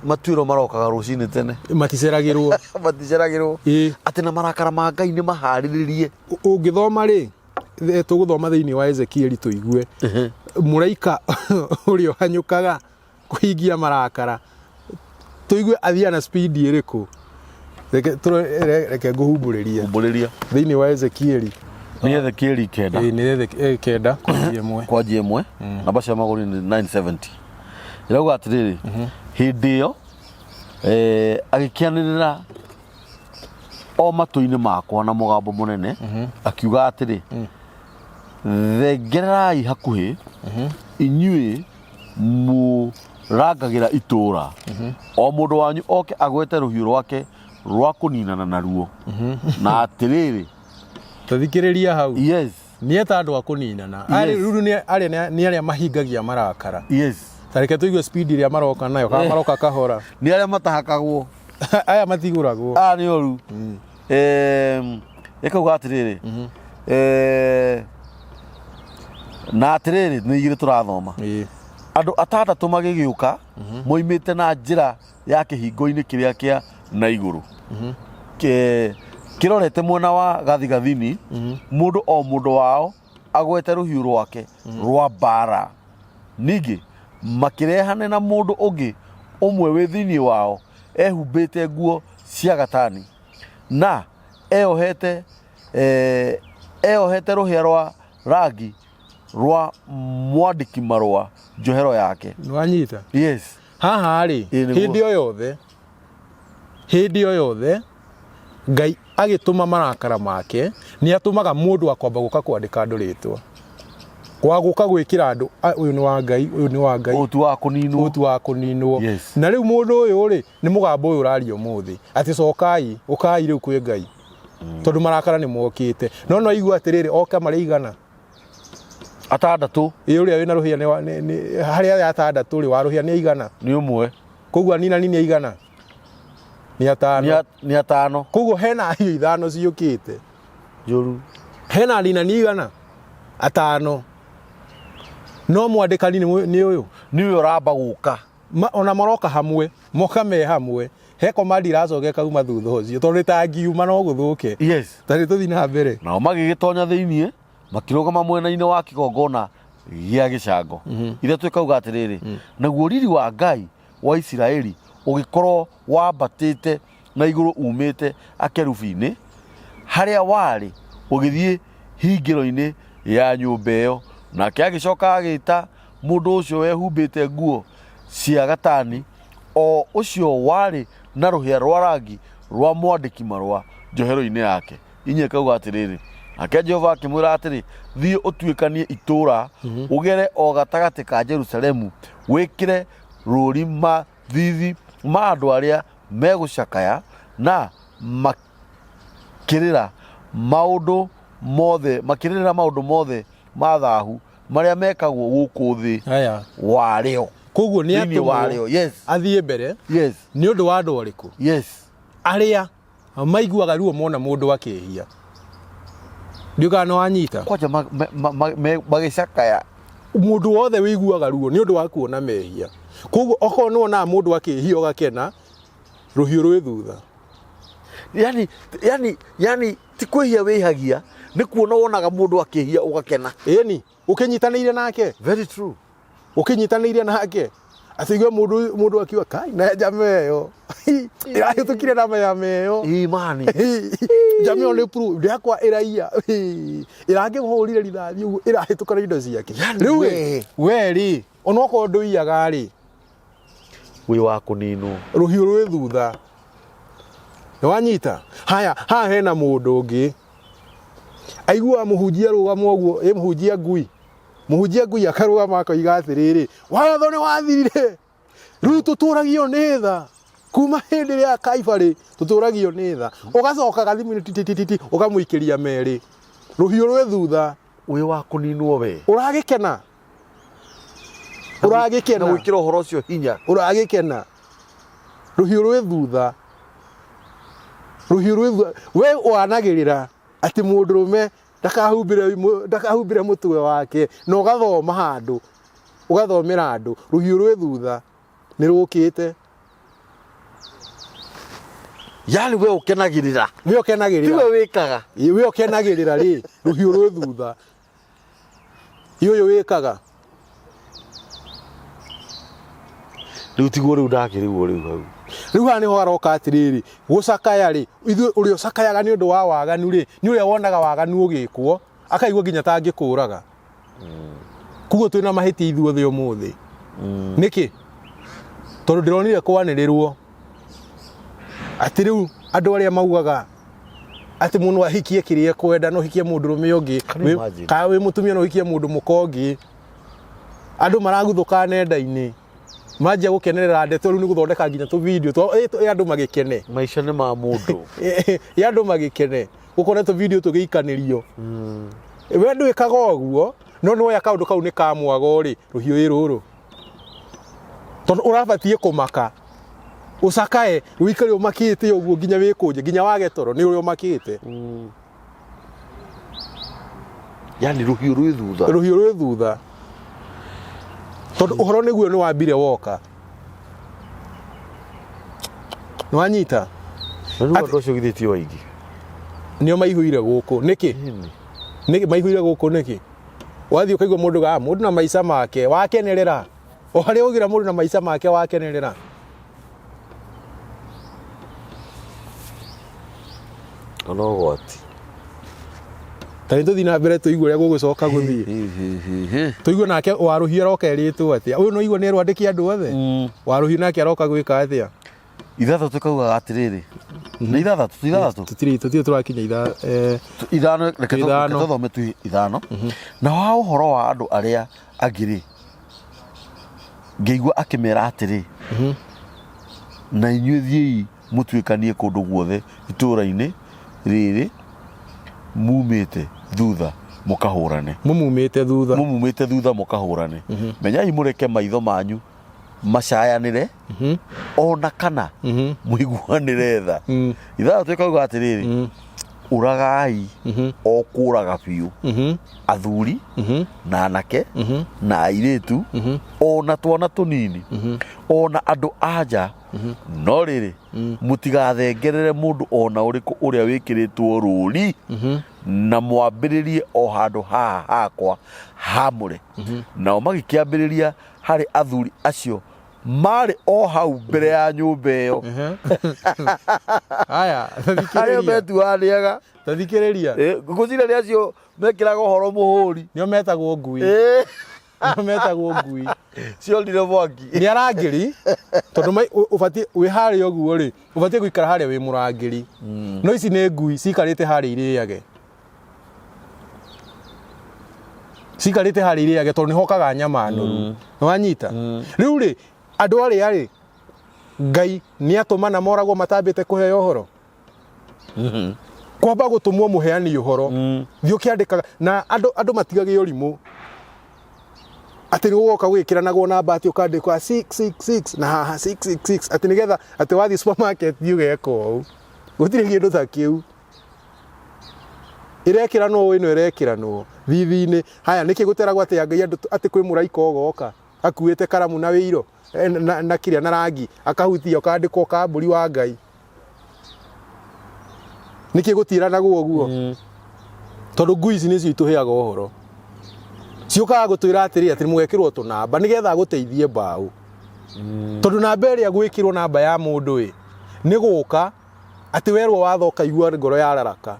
matuiro marokaga rucini tene maticeragirwo ati na marakara ma Ngai ni mahariririe ungithoma ri tuguthoma thiini wa Ezekieli tuigue muraika urio hanyukaga kuhingia marakara tuigue athia na speed iriku reke nguhumburiria humburiria thiini wa Ezekieli Nĩ ethe kĩri kenda. Nĩ ethe kenda kwa G1. Namba cia magũrũ nĩ 970. Irauga atĩrĩrĩ, hĩndĩ ĩyo agĩkĩanĩrĩra o matũ-inĩ makwa na mũgambo mũnene, akiuga atĩrĩ, thengererai hakuhĩ inyuĩ mũrangagĩra itũũra, o mũndũ wanyu oke agwete rũhiũ rwake rwa kũninana naruo, na atĩrĩrĩ tũthikĩrĩria hau. Yes. Nĩ eta andũ a kũninana. Rĩu nĩ arĩa mahingagia marakara. Yes. Tareke tũigue speed ĩrĩa maroka nayo, kana maroka kahora. Nĩ arĩa matahakagwo. Aya matigũragwo. Nĩ ũru. Ĩkauga atĩrĩrĩ, na atĩrĩrĩ nĩ igĩrĩ tũrathoma. Andũ 6 magĩgĩũka moimĩte na njĩra ya kĩhingo-inĩ kĩrĩa kĩa na igũrũ, kĩrorete mwena wa gathigathini, mũndũ o mũndũ wao agwete rũhiũ rwake rwa mbara. Ningĩ makĩrehane na mũndũ ũngĩ ũmwe wĩ thĩinĩ wao ehumbĩte nguo cia gatani na eohete rũhĩa rwa rangi rwa mwandĩki marũa njohero yake. Nĩwanyita? Yes. Haha rĩ, hĩndĩ o yothe Ngai agĩtũma marakara make, nĩ atũmaga mũndũ akwamba gũka kwandĩka andũ rĩtwa, kwa gũka gwĩkĩra andũ, ũyũ nĩ wa Ngai, ũyũ nĩ wa Ngai, ũtu wa kũninwo. Yes. Na rĩu mũndũ ũyũ rĩ, nĩ mũgambo ũyũ ũraria ũmũthĩ atĩ cokai, ũkai rĩu kwĩ Ngai, tondũ marakara nĩ mokĩte. No igua atĩrĩrĩ, oka marĩ igana 6. Ũrĩa wĩna rũhĩa harĩa 6 rĩ wa rũhĩa nĩ igana, nĩ ũmwe. Koguo nini nĩ igana, nĩ 5. Nĩ 5. Koguo hena hiũ 5 ciũkĩte. Njũru. Hena nina nĩ igana 5. No mwandĩkani nĩ ũyũ. Nĩ ũyũ ũramba gũka. Ona maroka hamwe, moka me hamwe. He komandi iracoka kauma thutha ũcio, tondũ tangiuma no gũthũke. Yes. Tarĩ tũthiĩ na mbere. Nao magĩgĩtonya thĩiniĩ, makĩrũgama mwena-inĩ wa kĩgongona gĩa gĩcango. Ithe twĩkauga atĩrĩrĩ, naguo riri wa Ngai wa Isiraeli ũgĩkorwo wambatĩte na igũrũ umĩte akerubi-inĩ, harĩa warĩ ũgĩthiĩ hingĩro-inĩ ya nyũmba ĩyo. Nake agĩcoka agĩĩta mũndũ ũcio wehumbĩte nguo cia gatani, o ũcio warĩ na rũhĩa rwa rangi rwa mwandĩki marũa njohero-inĩ yake. Inyuĩ kauga atĩrĩrĩ, nake Jehova akĩmwĩra atĩrĩ, thiĩ ũtuĩkanie itũũra, ũgere o gatagatĩ ka Jerusalemu, wĩkĩre rũũri mathithi ma andũ arĩa megũcakaya na makĩrĩra maũndũ mothe ma thaahu marĩa mekagwo gũkũ thĩ warĩo. Koguo nĩ atũmwo athiĩ mbere. Yes. Nĩ ũndũ wa andũ arĩkũ? Yes. Arĩa maiguaga ruo mona mũndũ akĩhia. Ndiũkana wanyita. Kwaja magĩcakaya. Mũndũ wothe wĩiguaga ruo nĩ ũndũ wa kuona mehia. Koguo okorwo nĩ wonaga mũndũ akĩhia ũgakena, rũhiũ rwĩ thutha. Yani ti kwĩhia wĩhagia, nĩ kuona wonaga mũndũ akĩhia ũgakena. Ĩni, ũkĩnyitanĩire nake. Very true. Ũkĩnyitanĩire nake. Atĩigua mũndũ akiuga kai na njama ĩyo. Ĩrahĩtũkire na mayama ĩyo. Imani. Njama ĩyo nĩ proof ndakwa ĩraiya. Ĩrangĩmũhũrire rithathi ũguo ĩrahĩtũka na indo ciake. Rĩu we rĩ, onokorwo ndũiyaga rĩ, wĩ wa kũninwo. Rũhiũ rwĩ thutha. Nĩwanyita? Haya, haha hena mũndũ ũngĩ. Aigua mũhunjia rũgama ũguo, mũhunjia ngui. Mũhunjia ngui akarũgama akoiga atĩrĩrĩ, watho nĩ wathirire. Rĩu tũtũragio nĩ tha. Kuma hĩndĩ ĩrĩa Kaibarĩ tũtũragio nĩ tha. Ũgacoka gathimũ-inĩ titititi ũkamũikĩria merĩ. Rũhiũ rwĩ thutha. Wĩ wa kũninwo we. Ũragĩkena. Ũragĩkena. Na gwĩkĩra ũhoro ũcio hinya. Ũragĩkena. Rũhiũ rwĩ thutha. Rũhiũ rwĩ thutha. We wanagĩrĩra atĩ mũndũrũme ndakahumbĩre mũtwe wake na ũgathoma handũ, ũgathomera andũ. Rũhiũ rwĩ thutha nĩ rũkĩte. Yani we ũkenagĩrĩra. We ũkenagĩrĩra. Tiwe wĩkaga. We ũkenagĩrĩra rĩ, rũhiũ rwĩ thutha. Ũyũ wĩkaga. Rĩu tiguo rĩu ndakĩrĩguo rĩu hau. riu hani ho aroka atiriri gucakaya ri ithu uri ucakayaga ni undu wa waganu ri ni uri wonaga waganu ugikwo akaigwa nginya tangikuraga kugo twina mahiti ithuothe umuthi niki tondu ndironire kwanirirwo ati riu andu aria maugaga ati mundu ahikie kirie kwenda no hikie mundu rume ungi ka wi mutumia no hikie mundu mukongi andu maraguthuka nenda-ini manjia gukenerera ndeto riu ni guthondeka nginya tu video to andu magikene maisha ni ma mundu ya andu magikene gukona tu video tugiikanirio we ndu ikaga uguo no no ya kaundu kau ni kamwago ri ruhiu iruru tondu urabatie kumaka ucakae wikari umakite uguo nginya wikunje nginya wage toro ni uri umakite yani ruhiu rwi thutha tondu uhoro niguo ni wambire woka ni wanyita andu acio githitio waingi nio maihuire guku niki maihuire guku niki wathi ukaigwa mundu na maisha make wakenerera o hari ugira mundu na maisha make wakenerera ono goti tani tuthi na mbere tuigwe ria gugucoka guthie tuigwe nake waruhia roka eritwo atia uyu no igwe ni rwandiki andu othe waruhia nake aroka gwika atia ithatha tukauga atiriri ni ithatha tutiri turakinya ithano reke tuthome tu ithano na wa uhoro wa andu aria agiri ngeigwa akimera atiri na inyuĩ thiĩ mũtuĩkanie kũndũ guothe itũũra-inĩ rĩrĩ mumĩte thutha mũkahũrane mumĩte thutha mũkahũrane menyai mũreke maitho manyu macayanĩre ona kana mũiguanĩre tha ithathatũ ĩkauga atĩrĩrĩ uragai o kũraga biũ athuri na anake na airĩtu ona twana tũnini ona andũ anja no rĩrĩ mũtigathengerere mũndũ ona ũrĩkũ ũrĩa wĩkĩrĩtwo rũũri na mwambĩrĩrie o handũ haha hakwa hamũre nao magĩkĩambĩrĩria harĩ athuri acio marĩ o hau mbere ya nyũmba ĩyo aya arĩa metuanĩaga tathikĩrĩria ngũcira nĩ acio mekĩraga ũhoro mũhũri nĩo metagwo ngui ciorire mwaki nĩ arangĩri tondũ ũbatiĩ wĩ harĩa ũguo rĩ ũbatiĩ gũikara harĩa wĩ mũrangĩri no ici nĩ ngui cikarĩte harĩa irĩage tondũ nĩ hokaga nyama nũru nĩ wanyita rĩu rĩ andũ arĩa rĩ Ngai nĩ atũmana moragwo matambĩte kũheo ũhoro kwamba gũtũmwo mũheani ũhoro thiĩ ũkĩandĩkaga na andũ matigage ũrimũ atĩ nĩ gũgoka gwĩkĩranagwo namba atĩ ũkandĩkwa 666 na haha 666 atĩ nĩgetha atĩ wathiĩ supermarket ũgeka ũũ gũtirĩ kĩndũ ta kĩu irekiranwo ino irekiranwo thithi-inĩ haya nĩkĩ gũteragwo atĩ Ngai andũ atĩ kwĩ mũraika ũgoka akuĩte karamu na wĩiro na kiria na rangi akahutia ũkandĩkwo kambũri wa Ngai nĩkĩ gũtiranagwo ũguo tondũ ngui ici nĩcio itũheaga ũhoro ciũkaga gũtwĩra atĩrĩ atĩ mũgekĩrwo tũnamba nĩgetha gũteithie mbaũ tondũ namba ĩrĩa gwĩkĩrwo namba ya mũndũ nĩ gũka atĩ werwo watho ũkaigua ngoro yararaka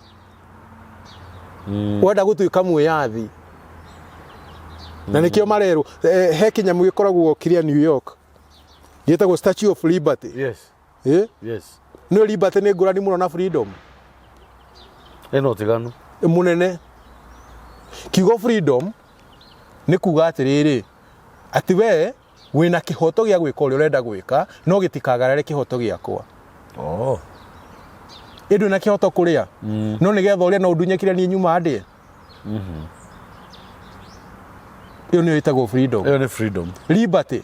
wenda gũtuĩka mwĩyathi na nĩkĩo marerwo he kĩnyamũ gĩkoragwo kĩrĩa New York gĩtagwo Statue of Liberty yes nĩ liberty nĩ ngũrani mũno na freedom ĩno tiganu mũnene kiugo freedom nĩ kuga atĩrĩrĩ atĩ we wĩna kĩhoto gĩa gwĩka ũrĩa ũrenda gwĩka no gĩtikagarare kĩhoto gĩakwa ĩndũ na kĩhoto kũrĩa no nĩgetha ũrĩa no ndunyekire niĩ nyuma ndĩe ĩyo nĩyo ĩtagwo freedom ĩyo nĩ freedom liberty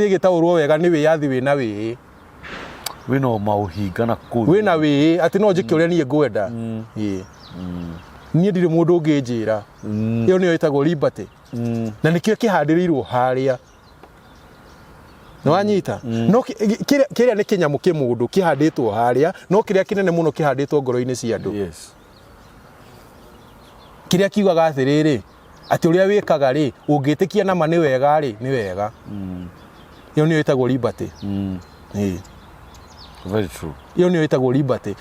ĩgĩtaũrwo wega nĩ wĩyathi wĩna wĩĩ wĩna maũhinga na kũu wĩna wĩĩ atĩ no njĩke ũrĩa niĩ ngwenda niĩ ndirĩ mũndũ ũngĩnjĩra ĩyo nĩyo ĩtagwo liberty na nĩkĩo kĩhandĩrĩirwo harĩa nĩ wanyita no kĩrĩa nĩ kĩnyamũ kĩmũndũ kĩhandĩtwo harĩa no kĩrĩa kĩnene mũno kĩhandĩtwo ngoro-inĩ cia andũ kĩrĩa kiugaga atĩrĩrĩ atĩ ũrĩa wĩkaga rĩ ũngĩtĩkia nama nĩ wega rĩ nĩ wega Iyo niyo itagwo liberty. Very true. Iyo niyo itagwo liberty.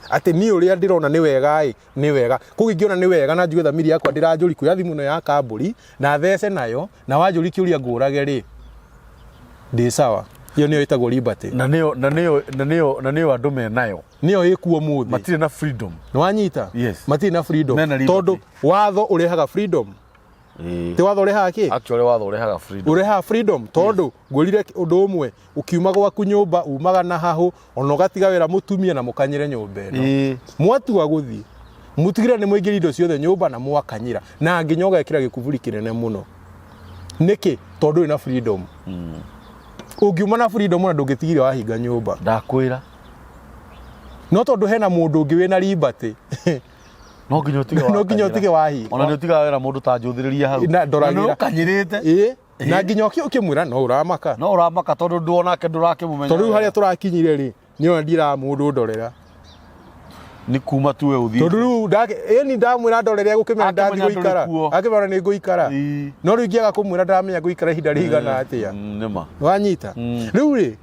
Ati ni uria ndirona ni wega ni wega. Kugingiona ni wega na njuge thamiri yakwa ndiranjuri kuya thimu no ya kamburi na thece nayo na wanjuri kiuria ngurage ri. Ndi sawa. Iyo niyo itagwo liberty. Na niyo andu me nayo. Niyo ikuo muthi. Matire na freedom. Ni wanyita? Yes. Matire na freedom. Tondu watho urehaga freedom. Ti watho urehaga ki? Actually watho urehaga freedom. Urehaga freedom tondu ngurire undu umwe ukiuma gwaku nyumba umaga na hahu ona ugatiga wira mutumia na mukanyire nyumba ino. Mwatua guthi mutigire ni muingiri indo ciothe nyumba na mwakanyira na nginya ugekira gikuburi kinene muno. Niki tondu ina freedom. Ungiuma na freedom na ndungitigire wahinga nyumba. Ndakwira. No tondu hena mundu ungi wina liberty. No nginya utige wahi. Ona ni utiga wira mundu ta njuthiriria hau. Na ndoragira kanyirite. Na nginya ukimwira no uramaka. No uramaka tondu nduonake ndurakimumenya. Tondu haria turakinyire ri niyo ndira mundu ndorera. Ni kuma tu we uthi. Tondu ni ndamwira ndorere gukimenya ndathi guikara. Akimara ni guikara. No riu ngiaga kumwira ndamenya guikara ihinda rigana atia. Nima. Wanyita. Riu ri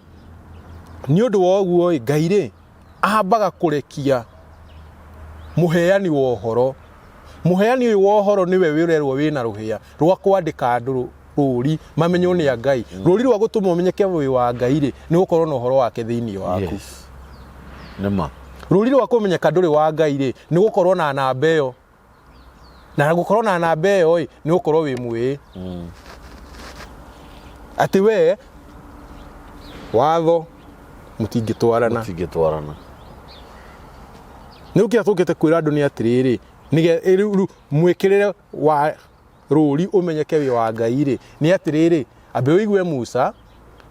ni undu wa oguo Ngai ri ahambaga kurekia muheani wa uhoro. Muheani uyu wa uhoro niwe wirerwo wina ruhia rwa kwandika andu ruri mamenyo ni Ngai. Ruri rwa gutuma umenyeke wi wa Ngai ri ni gukorwo na uhoro wake thiini waku. Nima. Ruri rwa kumenyeka nduri wa Ngai ri ni gukorwo na namba iyo. Na gukorwo na namba iyo ni gukorwo wi mwi. Ati we watho mutingitwarana. Ni ukia tukite kwira andu ni atiriri nige mwikirire wa ruri umenyeke wi wa Ngai ri ni atiriri ambe uigue Musa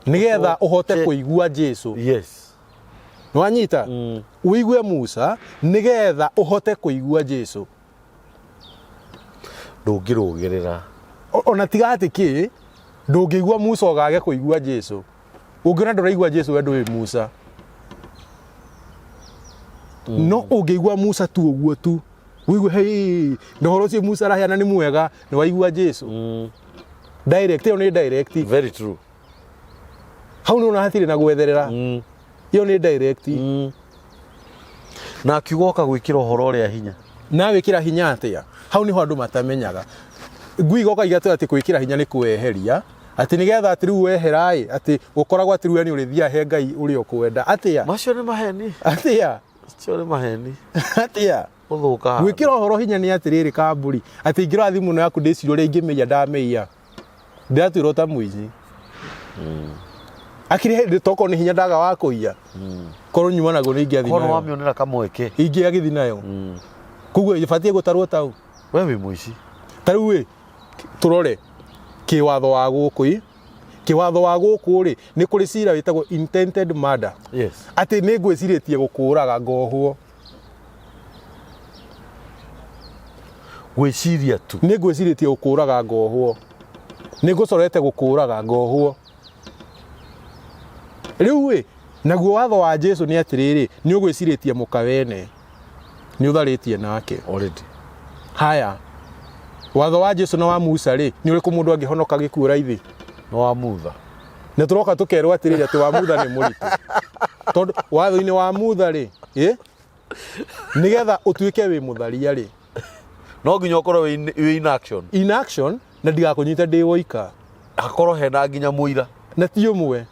nigetha uhote kuigua Jesu. Yes. Nwanyita uigue Musa nigetha uhote kuigua Jesu. Ndungirugirira ona tigati ki ndungigua Musa ogage kuigua Jesu. Ungiona nduraigua Jesu we ndui Musa. No ungigua Musa tu uguo tu. Wigue hey ndohoro cie Musa rahiana ni mwega ni waigua Jesu. Direct yo ni direct. Very true. Hau ni una hatire na gwetherera. Yo ni direct. Na kiugoka gwikira uhoro uria hinya. Na wikira hinya atia. Hau ni ho andu matamenyaga. Ngwigoka igatu ati gwikira hinya ni kueheria. Ati nigetha ati riu weherai ati ukoragwa ati riu ni urithia he Ngai uri okwenda atia. Macio ni maheni. Atia. Macio ni maheni. Atia. Uthuka. Gwikira uhoro hinya ni atiriri kamburi. Ati ngirathi muno yaku ndiciro ri ingimeya ndameya. Ndatwiro ta muici. Akire ndi toko ni hinya ndaga wa kuiya. Korwo nyuma nago ni ingiathi nayo. Korwo wamionera kamweke. Ingiagithi nayo. Kuguo ibatie gutarwo tau. We wi muici. Tariu we turore kiwatho wa guku kiwatho wa guku ri ni kuri cira witagwo intended murder. Yes. Ati ni ngwiciritie gukuraga ngohwo. Gwiciria tu. Ni ngwiciritie gukuraga ngohwo. Ni ngucorete gukuraga ngohwo. Riu we naguo watho wa Jesu ni atiriri ni ugwiciritie mukawene. Ni utharitie nake already. Haya. Watho wa Jesu na wa Musa ri ni uriku mundu angihonoka gikuura ithi No wa Musa. Na turoka tukerwo atiriri ati wa Musa ni muritu. Tondu watho-ini wa Musa ri nigetha utuike wi mutharia ri no nginya ukorwo wi in action. In action na ndigakunyita ndi woika. Akorwo hena nginya muira. Na ti umwe.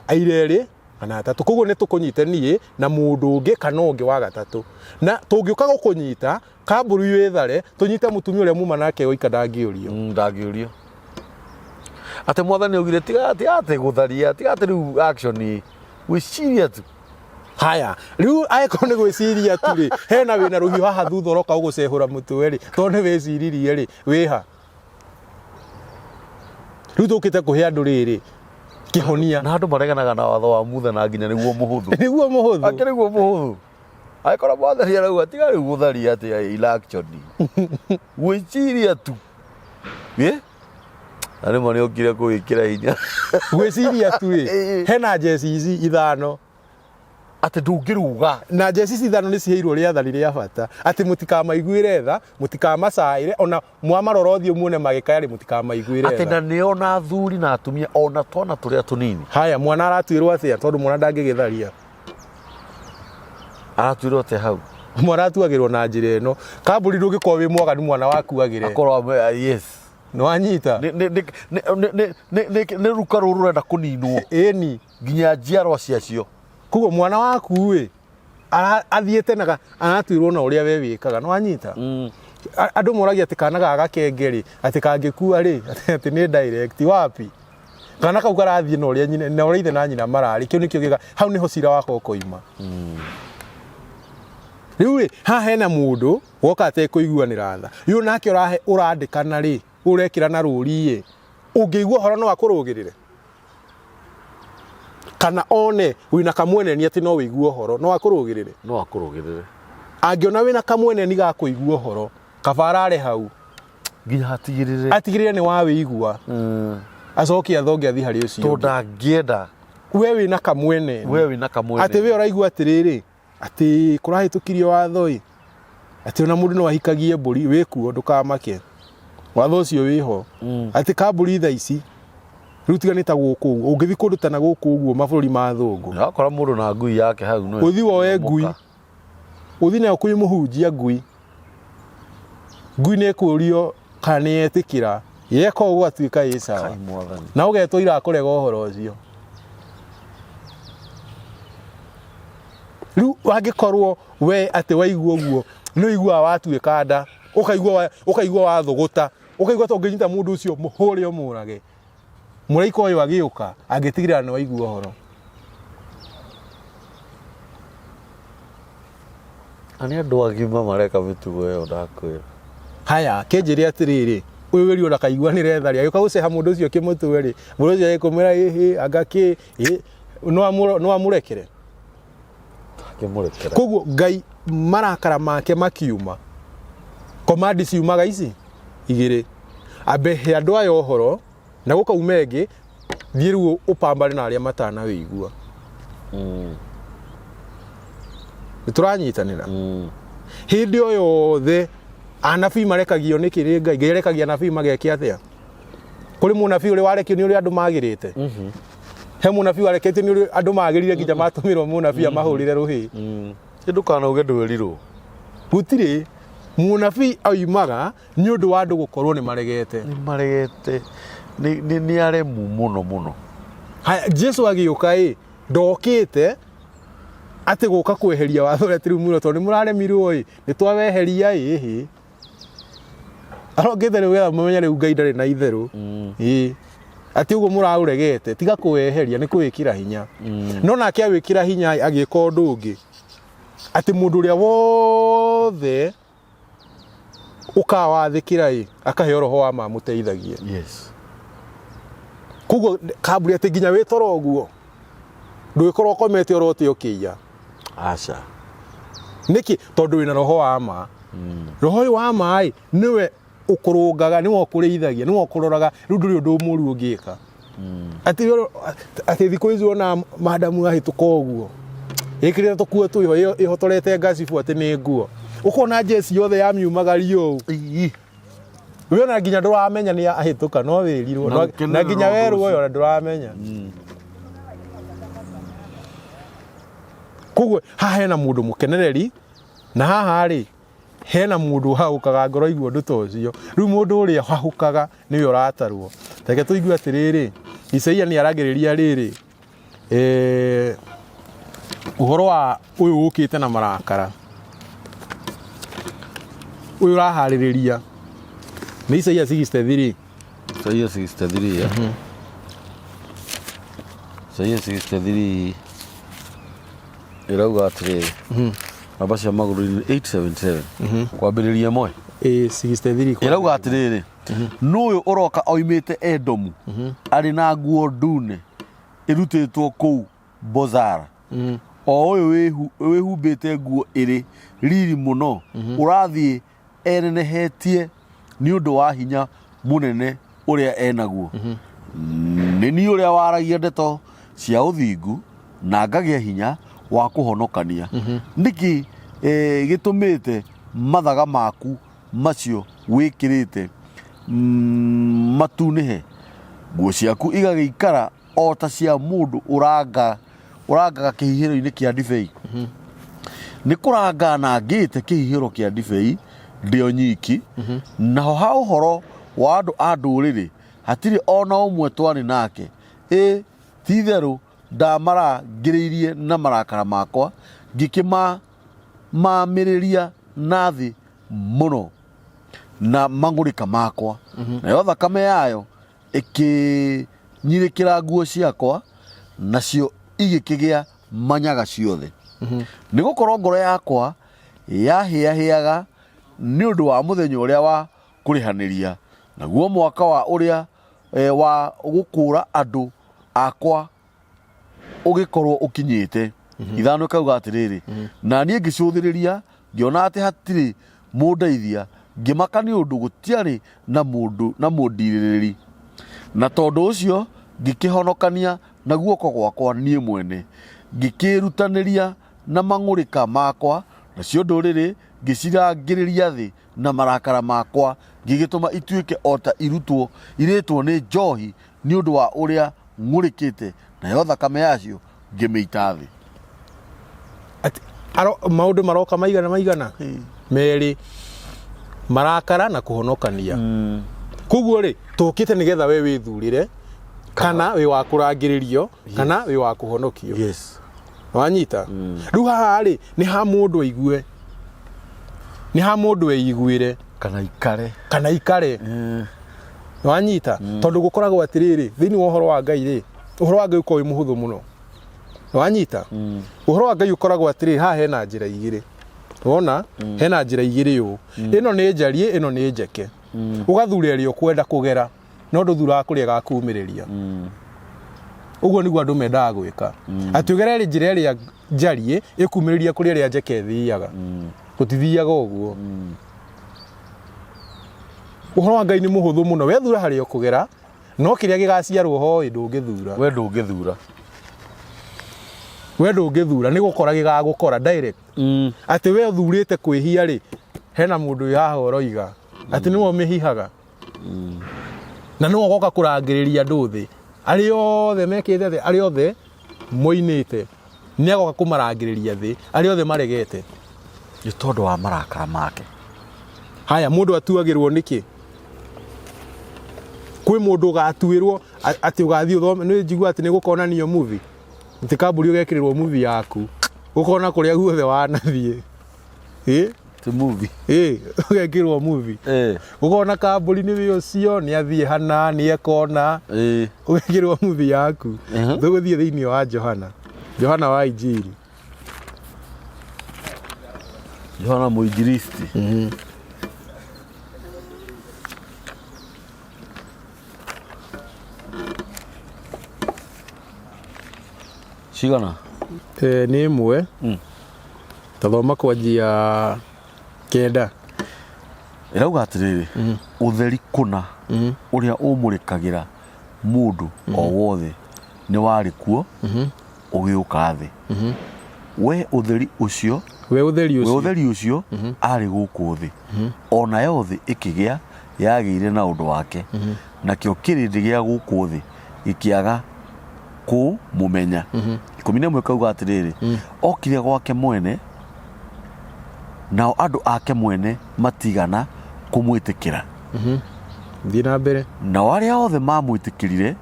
Aireri kana atatu kuguo ni tukunyite nie na mundu ungi kana ungi wa gatatu. Na tungiuka gukunyita kamburu yethare tunyite mutumia uria muma nake woika ndangiurio. Ndangiurio. Ate mwathani ugire tigate gutharia tigate riu action ni gwiciria tu. Haya riu aiko ni gwiciria tu ri hena wina ruhiu haha thutha uroka ugucehura mutwe ri to ni wiciririe ri wiha. Riu tukite kuhe andu riri kihonia na andu mareganaga na watho wa Musa na nginya niguo muhuthu. Niguo muhuthu. Ake niguo muhuthu. Aikora mwathani arauga tiga riu gutharia ati ila action. Gwiciria tu. Ari mani okire kuwikira hinya. Gwiciria tu ri hena jesi ici ithano. ati ndungiruga na Jesu cithano nĩ ciheirwo rĩathani rĩa bata atĩ mũtikamaiguĩre tha mũtikamacaĩre ona mwamarora ũthiũ muone magĩkaya rĩ mũtikamaiguĩre tha ati na nĩo na athuri na atumia ona twana tũrĩa tũnini haya mwana aratuĩrwo atĩa tondũ mwana ndangĩgĩtharia aratuĩrwo atĩa hau mwana atuagĩrwo na njĩra ĩno kambũri ndũngĩkorwo wĩ mwaganu mwana wakuagĩre akorwo yes no anyita nĩ ruka rũrũ rũrenda kũninwo ĩni nginya njiarwa ciacio koguo mwana waku ĩ athiĩte na aratuĩrwo na ũrĩa we wĩkaga no anyita andũ moragia atĩ kana gaga kenge rĩ atĩ kangĩkua rĩ atĩ nĩ direct wapi kana kau karathiĩ na ũrĩa nyina na ũrĩa ithe na nyina mararĩ kĩu nĩkĩo gĩga hau nĩho cira wakwa ũkoima rĩu rĩ haha hena mũndũ woka atekũiguanĩra tha yũ nake ũrandĩkana rĩ ũrekĩra na rũri ĩ ũngĩigua horo no akũrũgĩrĩre kana one wĩna kamweneni atĩ no wĩigue horo no akũrũgĩrĩre angĩona wĩna kamweneni ga kũigua horo kabarare hau nginya atigĩrĩre nĩ wa wĩigua acoke athonge athi harĩ ũcio to ndangĩenda we wĩna kamwene atĩ we ũraigua atĩrĩrĩ atĩ kũrahĩtũkirio watho ĩ atĩ ona mũndũ no ahikagie mbũri wĩkuo ndũkamake watho ũcio wĩho atĩ kambũri tha ici rĩu tiga ta gũkũ ũguo ũngĩthi kũndũ ta na gũkũ ũguo mabũrũri ma thũngũ akora mũndũ na ngui yake hau no ũthi woe ngui ũthi nayo kwĩ mũhunjia ngui nĩ ĩkũrio kana nĩ etĩkĩra yeka ũguo atuĩka ĩ sawa na ũgetwo irakũrega ũhoro ũcio rĩu wangĩkorwo we atĩ waigua ũguo nĩ ũiguaga watuĩka nda ũkaigua wathũgũta ũkaigua ta ũngĩnyita mũndũ ũcio mũhũre ũmũrage mũraika ũyũ agĩũka angĩtigĩrĩra nĩ waigua ũhoro ani andũ agima mareka mĩtugo ĩyo ndakwĩra haya kĩnjĩre atĩrĩrĩ ũyũ wĩri ona kaiguanĩre thari agĩũka gũceha mũndũ ũcio kĩmũtwe rĩ mũndũ ũcio agĩkũmĩra ĩhĩ angakĩ no amũrekere koguo Ngai marakara make makiuma komandi ciumaga ici igĩrĩ ambe he andũ aya ũhoro na gũkauma ĩngĩ thiĩ rĩu ũpambane na arĩa matana wĩigua nĩtũranyitanĩra hĩndĩ o yothe anabii marekagio nĩ kĩrĩ Ngai arekagia anabii mageke atĩa kũrĩ mũnabii ũrĩ warekio nĩ ũrĩa andũ magĩrĩte he mũnabii wareketio nĩ ũrĩa andũ magĩrire nginya matũmĩrwo mũnabii amahũrĩre rũhĩ ndũkanauge ndwĩrirwo gũtirĩ mũnabii oimaga nĩ ũndũ wa andũ gũkorwo nĩ maregete nĩ aremu mũno haya Jesu agĩũka ndokĩte atĩ gũka kweheria watho ũrĩa tĩrĩ muno tondũ nĩ mũraremirwo nĩ twaweheria arongĩte rĩu getha mũmenye rĩu Ngai ndarĩ na itherũ atĩ ũguo mũraũregete tiga kũweheria nĩ kwĩkĩra hinya no nake awĩkĩra hinya agĩka ũndũ ũngĩ atĩ mũndũ ũrĩa wothe ũkawathĩkĩra akaheo roho wa mamũteithagia koguo kambũri atĩ nginya wĩtoro ũguo ndũgĩkorwo ũkomete orote ũkĩiya aca nĩkĩ tondũ wĩna roho wa ma roho ũyũ wa ma nĩwe ũkũrũngaga nĩwe ũkũrĩithagia nĩwe ũkũroraga rĩu ndũrĩ ũndũ mũru ũngĩka atĩ thikũ ici ona madamu ahĩtũka ũguo ĩkĩrĩte tũkuo twĩho ĩhotorete ngacibu atĩ nĩ nguo ũkona jesi yothe yamiumagario we ona nginya ndũramenya nĩ ahĩtũka no wĩrirwo na nginya werũ ũyũ ona ndũramenya koguo haha hena mũndũ mũkenereri na haha hena mũndũ ũhahũkaga ngoro igua ũndũ ta ũcio rĩu mũndũ ũrĩa ũhahũkaga nĩwe ũratarwo reke tũigue atĩrĩrĩ Isaia nĩ aragĩrĩria rĩrĩ ũhoro wa ũyũ ũkĩte na marakara ũyũ ũraharĩrĩria nĩ Isaia 63 Isaia 63 ĩrauga atĩrĩrĩ namba cia magũrũ 877 kwambĩrĩria ĩmwe 63 ĩrauga atĩrĩrĩ n'ũyũ ũroka oimĩte Edomu arĩ na nguo ndune ĩrutĩtwo kũu Bozara o ũyũ wĩhumbĩte nguo ĩrĩ riri mũno ũrathiĩ enenehetie nĩ ũndũ wa hinya mũnene ũrĩa enaguo nĩ niĩ ũrĩa waragia ndeto cia ũthingu na ngagĩa hinya wa kuhonokania niki gitumite mathaga maku macio wikirite matunihe nguo ciaku igagikara o ta cia mundu urangaga kihihiro-ini kia ndibei ni kuranga na ngite kihihiro kia ndibei ndio nyiki naho ha uhoro wa andu a nduriri hatiri ona umwe twani nake titheru ndamara ngiriirie na marakara makwa ngikima mamiriria nathi muno na mangurika makwa nayo thakame yayo ikinyirikira nguo ciakwa nacio igikigia manyaga ciothe nigukorwo ngoro yakwa yahiahiaga ni undu wa muthenya uria wa kurihaniria naguo mwaka wa uria wa gukura andu akwa ugikorwo ukinyite ithano kauga atiriri na nie ngicuthiriria ngiona ati hatiri mundeithia ngimaka ni undu gutiari na mundiriri na tondu ucio ngikihonokania na guoko gwakwa nie mwene ngikirutaniria na mangurika makwa nacio nduriri ngicirangiriria thi na marakara makwa ngigituma ituike ota iritwo ni njohi ni undu wa uria ngurikite nayo thakame yacio ngimeita thi maundu maroka maigana meri marakara na kuhonokania kuguo ri tukite nigetha we withurire kana we wa kurangiririo kana we wa kuhonokio wanyita riu haha ri ni ha mundu aigue ni ha mundu eiguire kana ikare wanyita tondu gukoragwo atiriri thini wa uhoro wa Ngai ri uhoro wa Ngai uko wi muhuthu muno wanyita uhoro wa Ngai ukoragwo atiriri ha hena njira igiri wona hena njira igiri yu ino ni njarie ino ni njeke ugathura ri ukwenda kugera no nduthura kuria gakumiriria uguo niguo andu mendaga gwika atugera ri njira ri njarie ikumiriria kuria ri njeke thiaga gutithiaga uguo uhoro wa Ngai ni muhuthu muno wethura hari ukugera no kiria gigaciarwo ho ndungithura we ndungithura ni gukora gigagukora direct ati we uthurite kwihia ri hena mundu yaha oroiga ati ni mo mihihaga na no goka kurangiriria andu thi ari othe mekite thi ari othe moinite ni agoka kumarangiriria thi ari othe maregete ni tondu wa marakara make haya mundu atuagirwo niki kwi mundu gatuirwo ati ugathi uthome ni njigua ati ni gukonanio movie ntikamburi ugekirirwo movie yaku ukona kuria guothe wanathie ti movie ugekirwo movie ukona kamburi ni wi ucio ni athie hana ni ekona ugekirwo movie yaku thuguthie thiini wa Johana wa Injiri Johana muinjiristi cigana ni imwe tathoma kwanjia kenda irauga atiriri utheri kuna uria umurikagira mundu o wothe ni wari kuo ugiuka thi we utheri ucio ari guku thi ona yothi ikigia yagiire na undu wake nakio kirindi gia guku thi ikiaga ku mumenya ikumine mwe kauga atiriri okire gwake mwene nao andu ake mwene matigana kumwitikira thina mbere nao aria othe mamwitikirire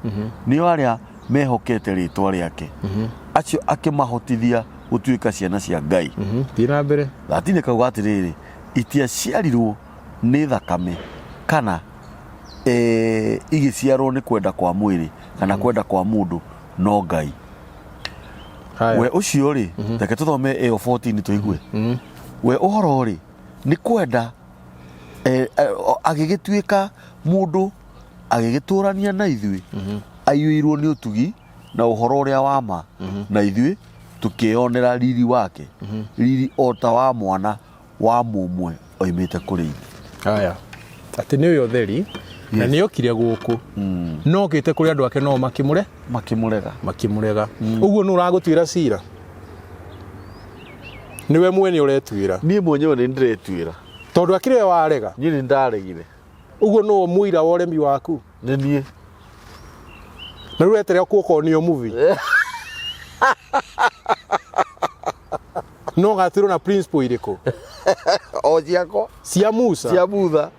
nio aria mehokete ritwa riake acio akimahotithia gutuika ciana cia Ngai thina mbere latine kauga atiriri itia ciarirwo ni thakame kana igiciarwo ni kwenda kwa mwiri kana kwenda kwa mundu no Ngai we ucio ri teke tuthome 14 tuigue we uhoro ri ni kwenda agigituika mundu agigiturania na ithui ayuirwo ni utugi na uhoro uria wama na ithui tukionera riri wake riri ota wa mwana wa mumwe oimite kuri haya ati ni uyo theri na ni okire guku no kite kuri andu ake no makimurega uguo no uragutwira cira niwe mwene uretwira niĩ mwenyewe nĩ ndiretwĩra tondu akire warega niĩ nĩ ndaregire uguo no muira wa uremi waku nĩ niĩ na rĩu eterea kuokonio movie no gatirwo na principle iriko o ciako cia Musa cia Musa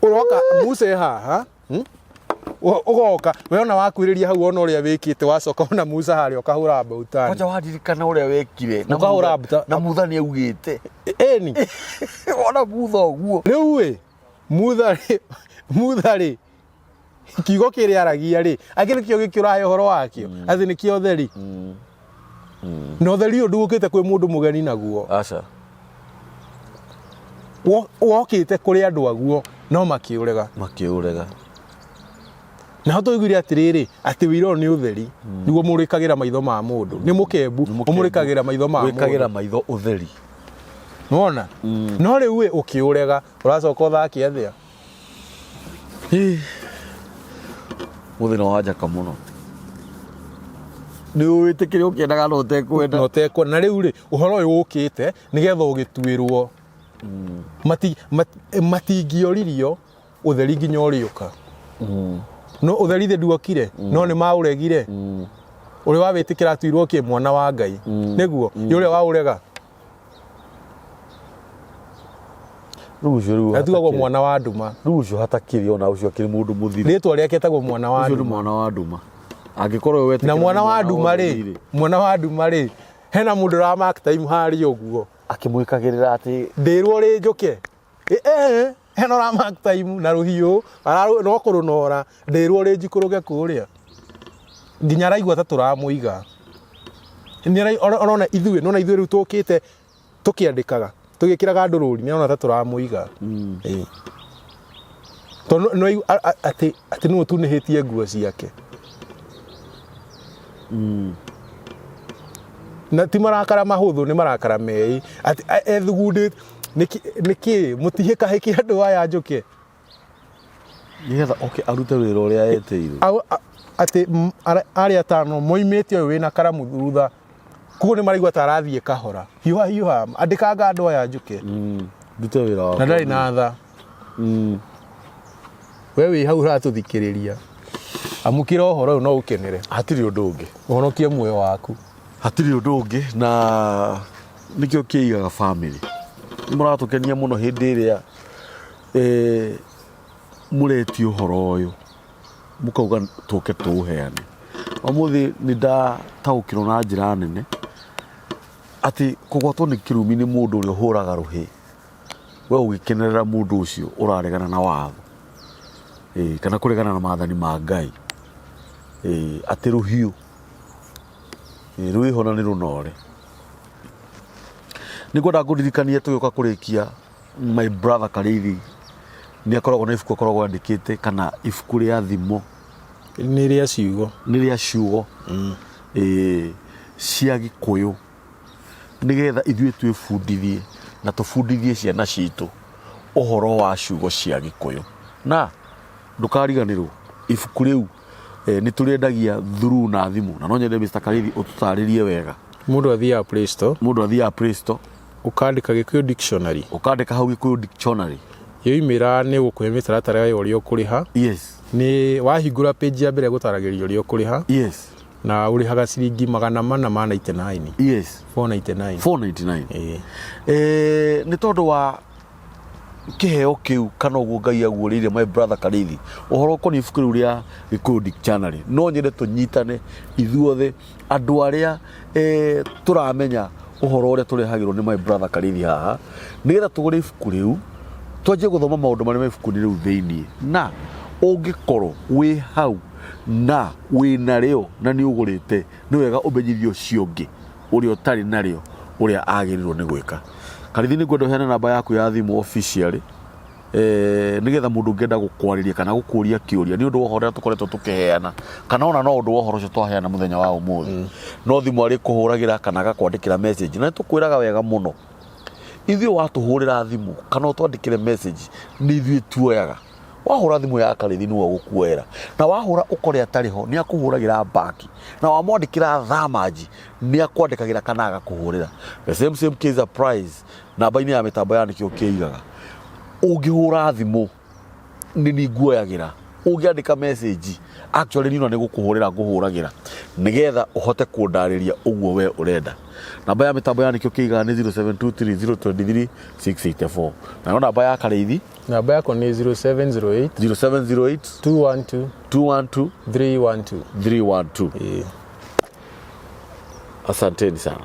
uroka Musa haha ugoka we ona wakwiriria hau ona uria wikite wacoka ona Musa harĩa ukahura mbautani kwacha wadirikana uria wekire na ukahura na Mutha nĩ augĩte eni ona Mutha ũguo rĩu we Mutha rĩ kiugo kĩrĩa aragia rĩ akĩrĩ kĩo gĩkĩrahe ũhoro wakĩo atĩ nĩ kĩo theri no theri ũndũ ũkĩte kwĩ mũndũ mũgeni naguo aca wokĩte kũrĩ andũ aguo no makĩũrega na tũiguire atĩrĩrĩ atĩ wĩra nĩ ũtheri nĩguo mũrĩkagĩra maitho ma mũndũ nĩ mũkembu ũmũrĩkagĩra maitho ma mũndũ wĩkagĩra maitho ũtheri nona no rĩu we ũkĩũrega ũracoka ũthake athĩa mũthenya wa njaka mũno nĩ wĩtĩkĩre ũkĩendaga no ũtekwenda na rĩu rĩ ũhoro ũyũ ũkĩte nĩgetha ũgĩtuĩrwo matingĩoririo ũtheri nginya ũrĩũka no ũtheri thĩ nduokire no nĩ maũregire ũrĩa wawĩtĩkĩra atuirwo kĩ mwana wa Ngai nĩguo ũrĩa waũrega atugagwo mwana wa nduma rĩu ũcio hatakĩrĩ ona ũcio akĩrĩ mũndũ mũthiri rĩtwa rĩake etagwo mwana wa nduma mwana wa nduma angĩkorwo wetĩkĩra na mwana wa nduma rĩ hena mũndũ ra mark time harĩ ũguo akĩmwĩkagĩrĩra atĩ ndĩrwo rĩ njoke hena ra mark time na rũhiũ no kũrũnora ndĩrwo rĩ njikũrũke kũrĩa nginya raigua ta tũramũiga ona ithuĩ rĩu tũkĩte tũkĩandĩkaga tũgĩkĩraga andũ rũri nĩ ona ta tũramũiga tondũ atĩ nĩwe tunĩhĩtie nguo ciake na ti marakara mahũthũ nĩ marakara mei atĩ ethugundĩte nĩkĩ mũtihĩkahĩki andũ aya njũke nĩgetha oke arute wĩra ũrĩa etĩirwo atĩ arĩa atano moimĩte ũyũ wĩna karamu thutha kuo nĩ maraigua ta arathiĩ kahora hiũha andĩkanga andũ aya njũke ndute wĩra waku na ndarĩ na tha we wĩ hau ũratũthikĩrĩria amũkĩra ũhoro ũyũ no ũkenere hatirĩ ũndũ ũngĩ ũhonokie muoyo waku hatirĩ ũndũ ũngĩ na nĩkĩo kĩigaga family nĩ mũratũkenia mũno hĩndĩ ĩrĩa mũretie ũhoro ũyũ mũkauga tũke tũũheane ũmũthĩ nĩ ndataũkĩrwo na njĩra nene atĩ kũgwatwo nĩ kĩrumi nĩ mũndũ ũrĩa ũhũraga rũhĩ we ũgĩkenerera mũndũ ũcio ũraregana na watho kana kũregana na maathani ma Ngai atĩ rũhiũ rwĩho na nĩ rũnore nĩngwenda kũririkania tũgĩũka kũrĩkia my brother Karithi nĩ akoragwo na ibuku akoragwo andĩkĩte kana ibuku rĩa thimo nĩ rĩa ciugo cia Gĩkũyũ nĩgetha ithuĩ twĩbundithie na tũbundithie ciana citũ ũhoro wa ciugo cia Gĩkũyũ na ndũkariganĩrwo ibuku rĩu nĩ tũrĩendagia through na thimũ na no nyende Mr. Karithi ũtũtarĩrie wega mũndũ athiaga Play Store ũkandĩka Gĩkũyũ dictionary ũkandĩka hau Gĩkũyũ dictionary yoimĩra nĩ gũkũhe mĩtaratara ya ũrĩa ũkũrĩha nĩ wahingũra page ya mbere gũtaragĩria ũrĩa ũkũrĩha na ũrĩhaga ciringi 499 499 nĩ tondũ wa kĩheo kĩu kana ũguo Ngai aguũrĩire my brother Karithi ũhoro ũkoniĩ ibuku rĩu rĩa Gĩkũyũ dictionary no nyende tũnyitane ithuothe andũ arĩa tũramenya ũhoro ũrĩa tũrehagĩrwo nĩ my brother Karithi haha nĩgetha tũgũre ibuku rĩu twanjie gũthoma maũndũ marĩa me ibuku-inĩ rĩu thĩinĩ na ũngĩkorwo wĩ hau na wĩ narĩo na nĩ ũgũrĩte nĩ wega ũmenyithio ũcio ũngĩ ũrĩa ũtarĩ narĩo ũrĩa agĩrĩirwo nĩ gwĩka Karithi nĩ ngwenda ũheane namba yaku ya thimũ officially nĩgetha mũndũ ũngĩenda gũkwarĩria kana gũkũria kĩũria nĩ ũndũ wa ũhoro ũrĩa tũkoretwo tũkĩheana kana ona no ũndũ wa ũhoro ũcio twaheana mũthenya wa ũmũthĩ no thimũ arĩ kũhũragĩra kana agakwandĩkĩra message na nĩ tũkwĩraga wega mũno ithuĩ watũhũrĩra thimũ kana ũtwandĩkĩre message nĩ ithuĩ tuoyaga wahura thimu ya karithi niwe gukuera na wahura ukore atari ho ni akuhuragira baki na wamwandikira thamaji ni akwandikagira kana agakuhurira the same case prize namba-ini ya mitambo yanikio kiigaga ungihura thimu ni niguoyagira ungiandika message actually nino ni gukuhurira nguhuragira nigetha uhote kundariria uguo we urenda namba ya mitambo yanikio kiigaga ni 0723023684 na namba ya karithi namba yako ni 0708 212 312 312 asanteni sana.